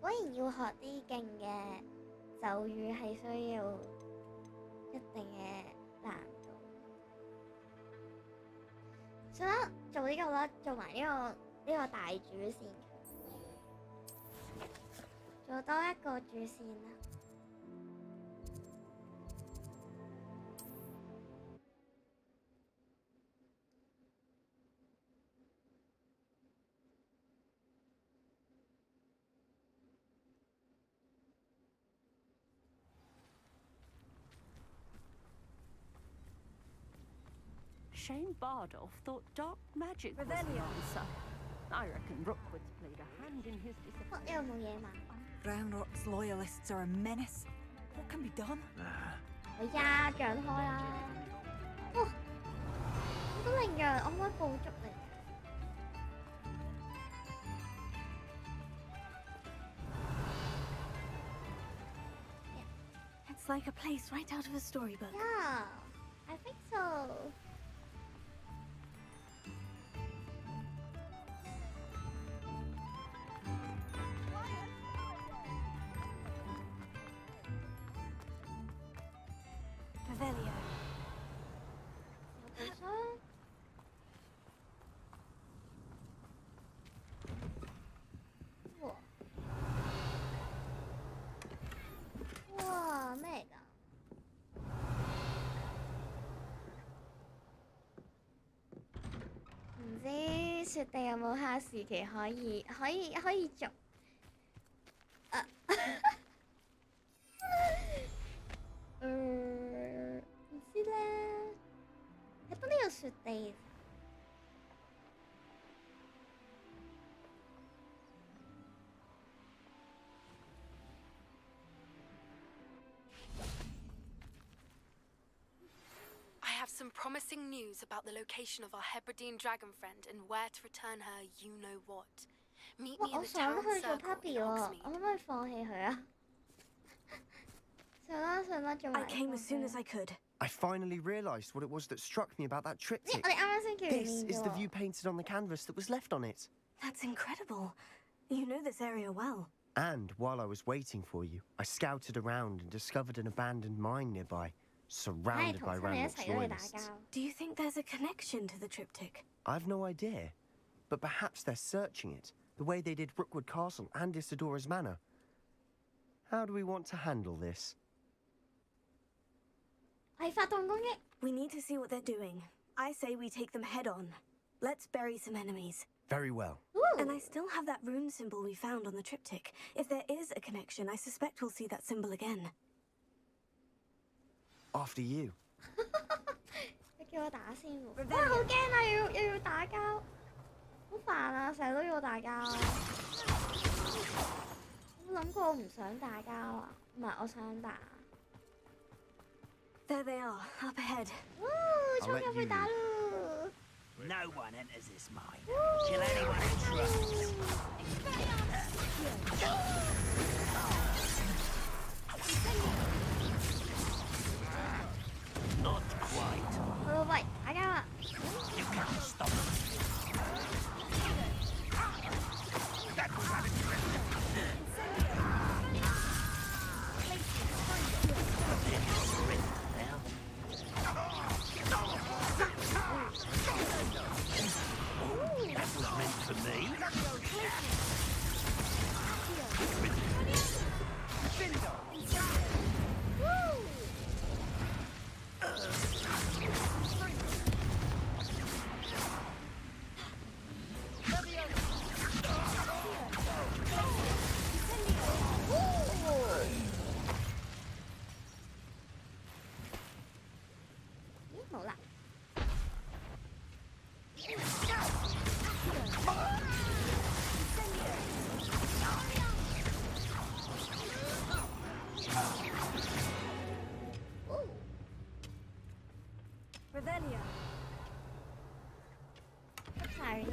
果然要學啲勁嘅咒語係需要一定嘅難度。算啦，做呢個啦，做埋呢個大主線，做多一個主線啦。Shane Bardolph thought dark magic was the answer. I reckon Rookwood's played a hand in his disappearance. Ranrock's loyalists are a menace. What can be done? 呀，長開啦！哇，好多羚羊，我可唔可以捕捉羚羊？ It's like a place right out of a storybook. Yeah, I think so. Revelio. 哇，咩嚟㗎？唔知雪地有冇下時期可以做？唔知咧，喺得呢個雪地。 I have some promising news about the location of our Hebridean dragon friend and where to return her you-know-what. Meet me in the town circle in Hogsmeade. I came as soon as I could. I finally realised what it was that struck me about that triptych. This is the view painted on the canvas that was left on it. That's incredible. You know this area well. And while I was waiting for you, I scouted around and discovered an abandoned mine nearby, surrounded by Ranrock's loyalists. Do you think there's a connection to the triptych? I've no idea, but perhaps they're searching it, the way they did Rookwood Castle and Isidora's Manor. How do we want to handle this? We need to see what they're doing. I say we take them head on. Let's bury some enemies. Very well. And I still have that rune symbol we found on the triptych. If there is a connection, I suspect we'll see that symbol again. After you. 你叫我打先喎，哇！好驚啊，又要打交，好煩啊，成日都要打交。有冇諗過我唔想打交啊？唔係，我想打。There they are, up ahead. 哇！衝入去打咯！ No one enters this mine. Kill anyone who tries. Not quite. 喂，打交啦 You can't stop me. That was unexpected. That was meant for me. 冇啦。Revelio. 出晒啲嘢。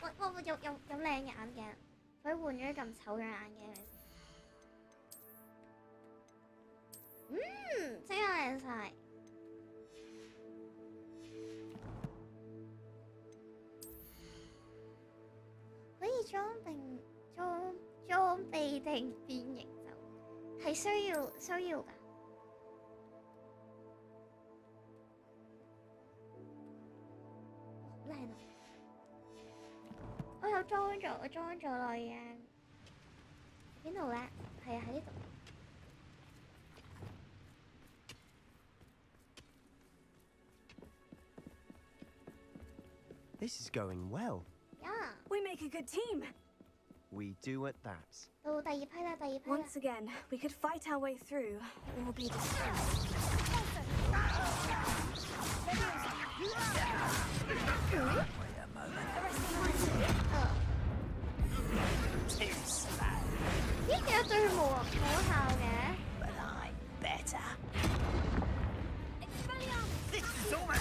喂，有靚嘅眼鏡，所以換咗咁醜嘅眼鏡。真係靚晒。可以裝備定變形就係需要㗎。好靚啊！我有裝咗啦已經。邊度咧？係啊，喺呢度。This is going well. Yeah. We make a good team. We do at that. 到第二批啦。 Once again, we could fight our way through or be destroyed. But I'm better. This is almost.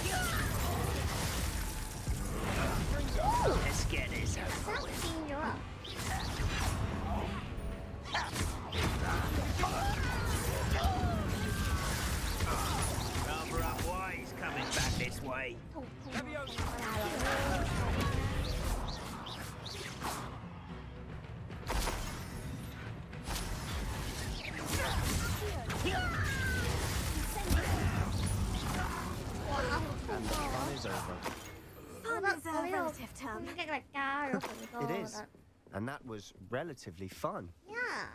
Let's get this over with. Cover up, why he's coming back this way. And the fun is over. Fun is a relative term. It is. And that was relatively fun. Yeah.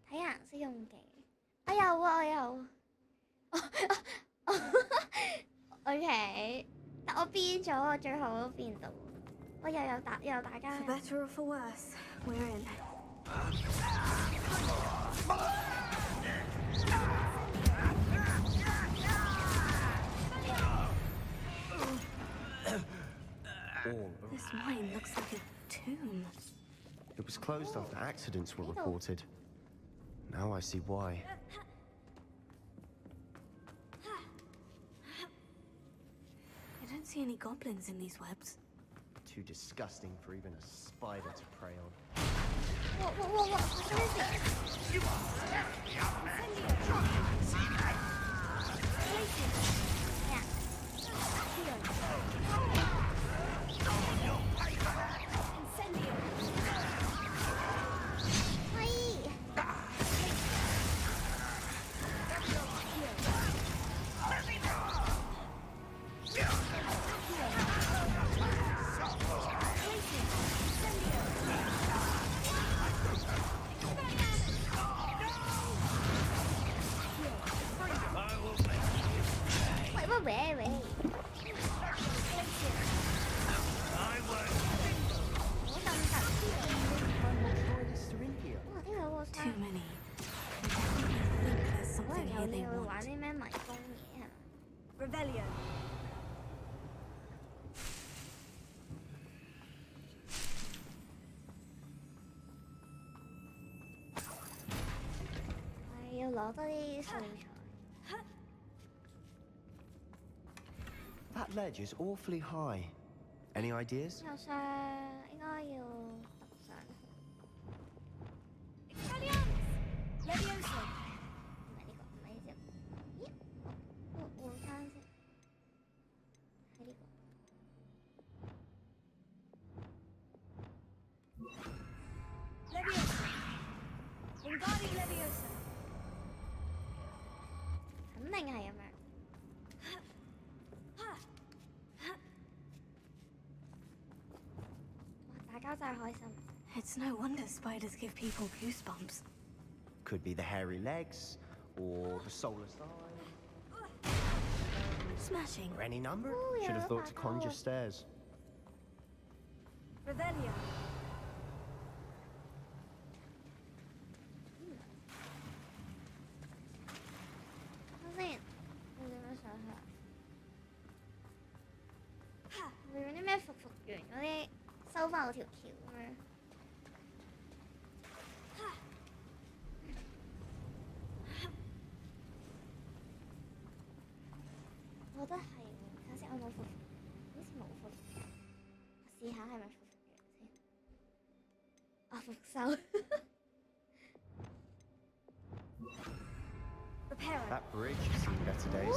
Thấy顏色用技，我有。OK， 但我變咗，我最後都變到。我又有大家。For better or for worse, we're in. This mine looks like a tomb. It was closed after accidents were reported. Now I see why. I don't see any goblins in these webs. Too disgusting for even a spider to prey on. What is it? Too many. I think there's something here they want. Revelio. That ledge is awfully high. Any ideas? It's no wonder spiders give people goosebumps. Could be the hairy legs, or the solar side. Smashing. Or any number. Ooh, Should have yeah, thought to back conjure off. stairs. Revelio. That bridge has seen better days.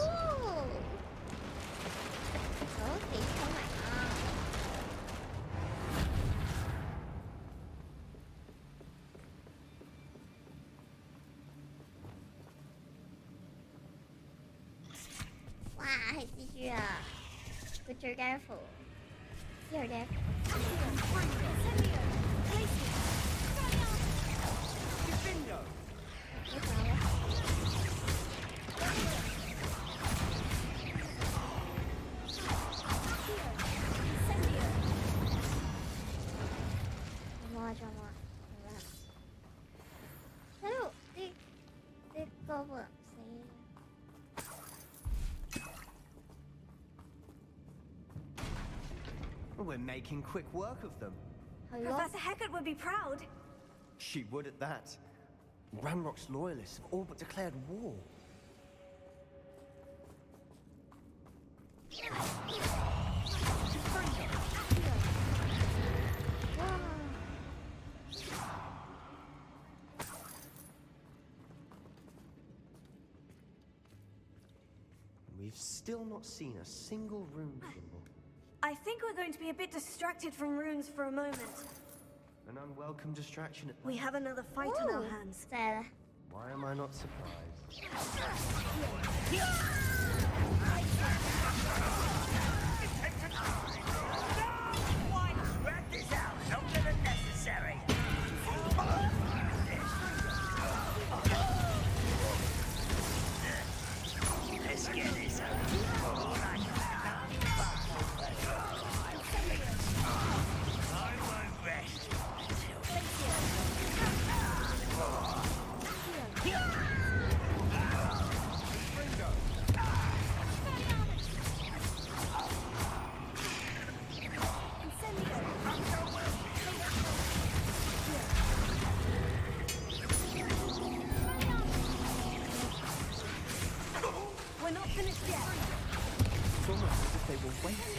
Wow, 係蜘蛛啊！佢最驚苦，之後嘅。We're making quick work of them. Professor Hecat would be proud. She would at that. Ranrock's loyalists have all but declared war. We've still not seen a single rune symbol. I think we're going to be a bit distracted from runes for a moment. An unwelcome distraction at that. We have another fight on our hands. Why am I not surprised? Wrap this out longer than necessary. Let's get this over. We're not finished yet. It's almost as if they were waiting.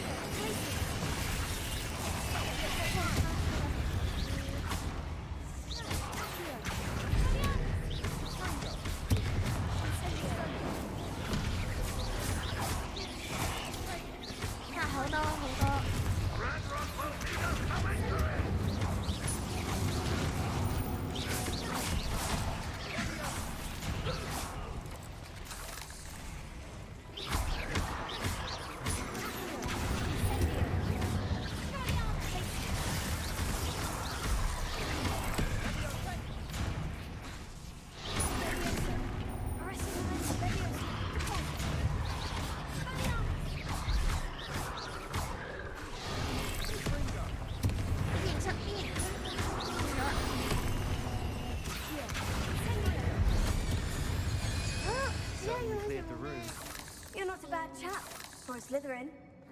You're not a bad chap for a Slytherin.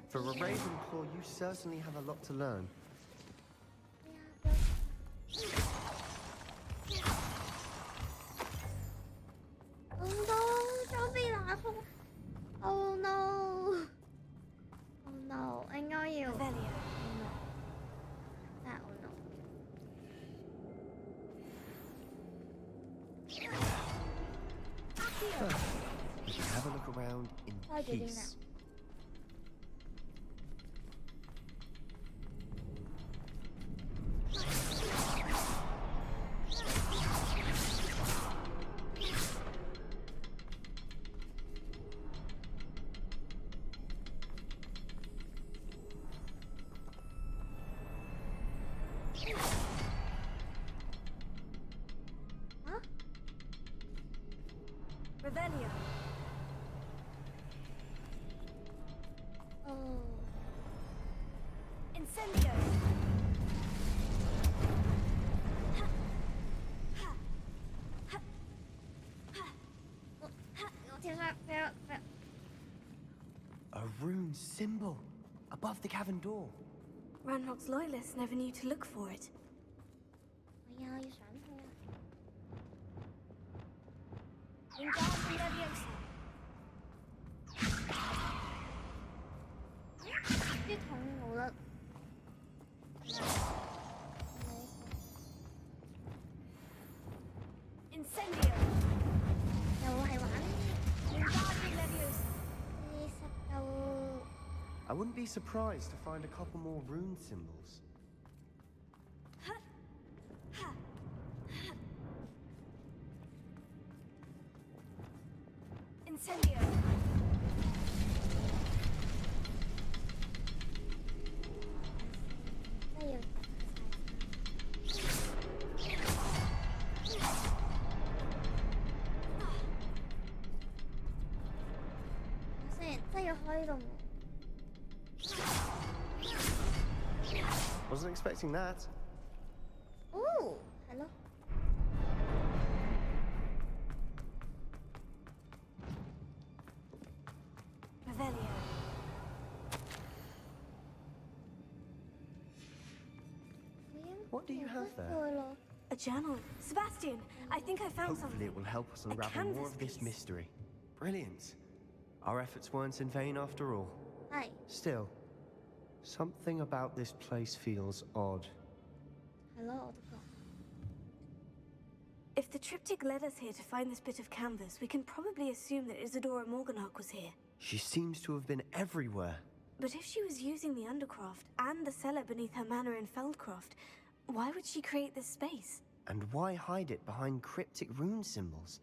For a Ravenclaw, you certainly have a lot to learn. Oh no, don't be like Oh no. Oh no, I know you. Revelio. Oh no. That oh no. You can have a look around in peace. A rune symbol above the cavern door. Ranrock's loyalists never knew to look for it. 係啊，要上去啊！ 啲桶冇得。Incendio. 又係玩I wouldn't be surprised to find a couple more rune symbols. Incendio. Wasn't expecting that. Oh, hello. Revelio. What do you have there? A journal. Sebastian, I think I found something. Hopefully it will help us unravel more of this mystery. Brilliant. Our efforts weren't in vain after all. Hi. Still, something about this place feels odd. Hello. If the triptych led us here to find this bit of canvas, we can probably assume that Isadora Morganach was here. She seems to have been everywhere. But if she was using the Undercroft and the cellar beneath her manor in Feldcroft, why would she create this space? And why hide it behind cryptic rune symbols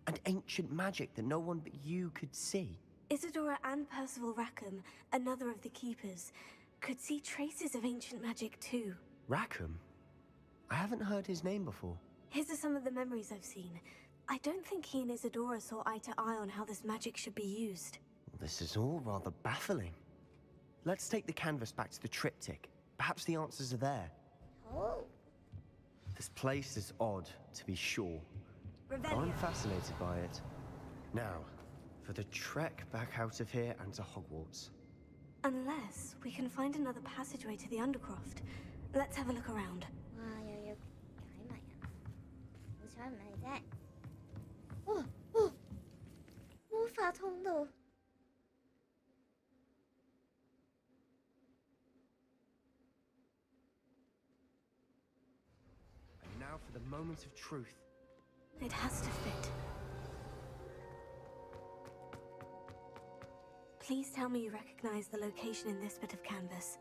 and ancient magic that no one but you could see? Isadora and Percival Rackham, another of the keepers, could see traces of ancient magic too. Rackham? I haven't heard his name before. His are some of the memories I've seen. I don't think he and Isadora saw eye to eye on how this magic should be used. This is all rather baffling. Let's take the canvas back to the triptych. Perhaps the answers are there. Oh. This place is odd, to be sure. Revelio. I'm fascinated by it. Now, for the trek back out of here and to Hogwarts. Unless we can find another passageway to the Undercroft. Let's have a look around. 哇，又要解謎啊！好彩唔係啫。哦哦，魔法通道。And now for the moment of truth. It has to fit. Please tell me you recognize the location in this bit of canvas.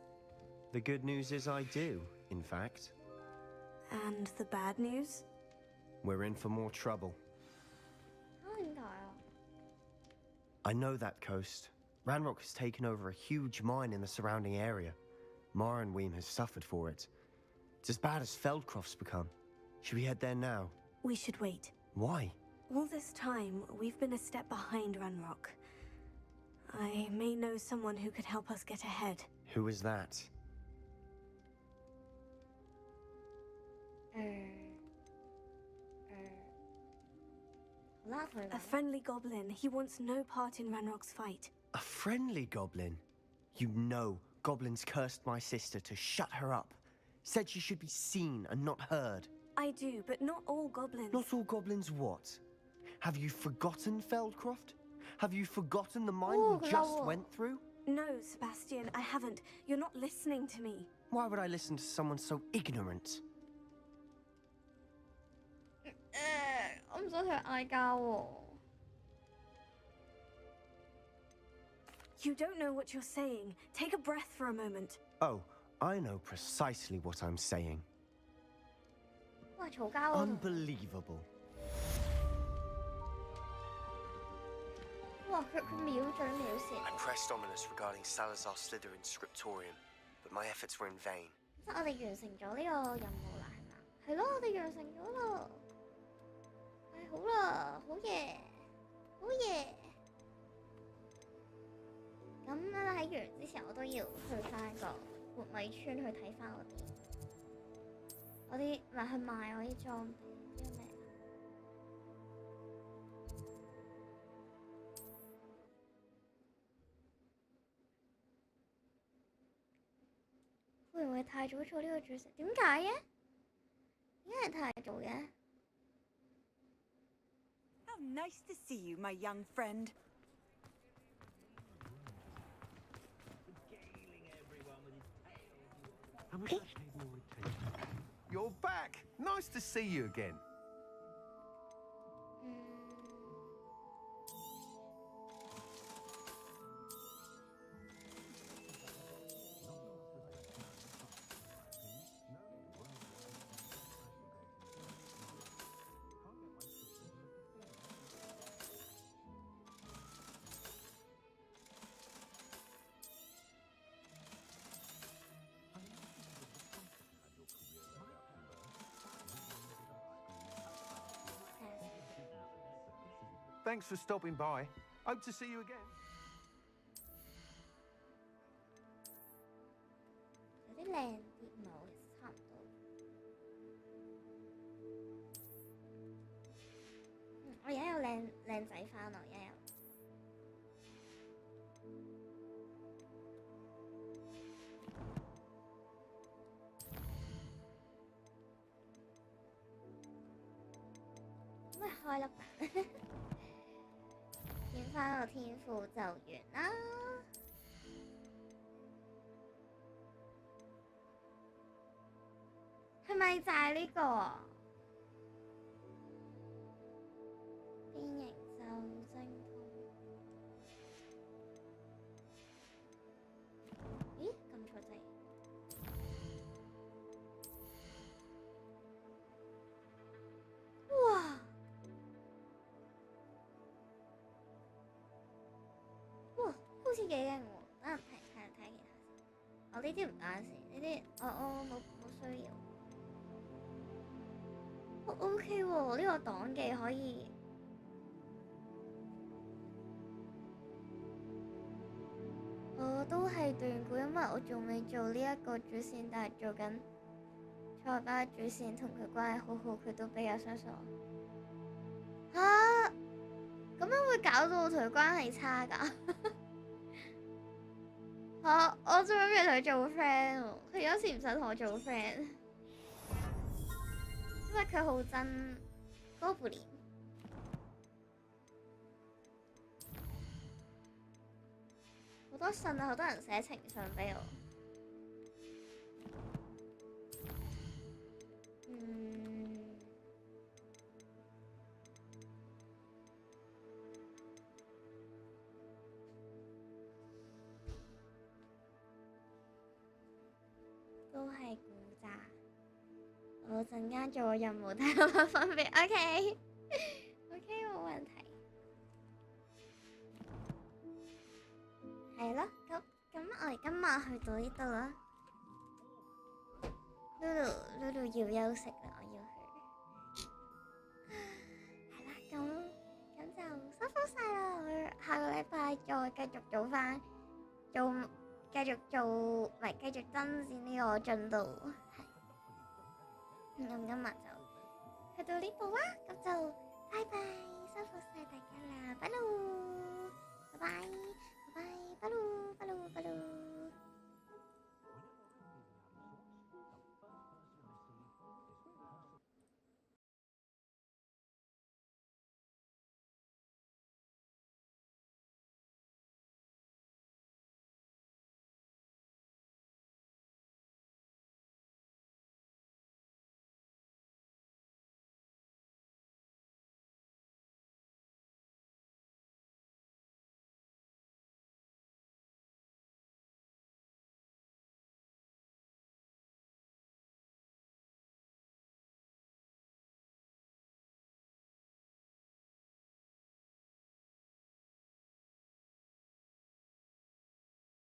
The good news is I do, in fact. And the bad news? We're in for more trouble. 點解啊？ I know that coast. Ranrock has taken over a huge mine in the surrounding area. Marrenweem has suffered for it. It's as bad as Feldcroft's become. Should we head there now? We should wait. Why? All this time, we've been a step behind Ranrock. I may know someone who could help us get ahead. Who is that? A friendly goblin. He wants no part in Ranrock's fight. A friendly goblin? You know goblins cursed my sister to shut her up. Said she should be seen and not heard. I do, but not all goblins. Not all goblins what? Have you forgotten Feldcroft? Have you forgotten the mine we just went through? No, Sebastian, I haven't. You're not listening to me. Why would I listen to someone so ignorant? 我唔想同佢嗌交喎。You don't know what you're saying. Take a breath for a moment. Oh, I know precisely what I'm saying. 哇，嘈交啊！ Unbelievable. 哇，佢秒嘴秒舌。 I pressed ominous regarding Salazar Slytherin's scriptorium, but my efforts were in vain. 即係我哋完成咗呢個任務啦，係嘛？係咯，我哋完成咗咯。係好啦，好嘢，好嘢。咁咧喺完之前，我都要去翻個活米村去睇翻我啲咪去賣我啲裝備，知咩？會唔會太早做呢個主線？點解嘅？點解係太早嘅？ How nice to see you, my young friend. You're back. Nice to see you again. Thanks for stopping by. Hope to see you again. 有啲靚啲，唔係我其實差唔多。我而家有靚仔翻啦，而家有。咁咪開粒蛋。見翻個天賦就完啦，係咪就係呢個啊？變形就精通。咦？撳錯掣。哇！好似幾勁喎，等人睇其他先。我呢啲唔關事，呢啲我冇需要。OK 喎，呢個檔技可以。我都係斷估，因為我仲未做呢一個主線，但係做緊塞巴主線，同佢關係好好，佢都比較相信我。嚇！咁樣會搞到我同佢關係差㗎？我最尾同佢做 friend 喎，佢有時唔想同我做 friend， 因為佢好憎哥布林。好多信啊，好多人寫情信俾我。都係估咋，我陣間做個任務睇下有乜分別。OK， 冇問題。係咯，咁我哋今晚去到呢度啦。Lulu 要休息啦，我要去。係啦，咁就辛苦晒啦，我下個禮拜再繼續做翻繼續增展呢個進度，係。咁今日就去到呢度啦，咁就拜拜，辛苦晒大家啦，拜咯。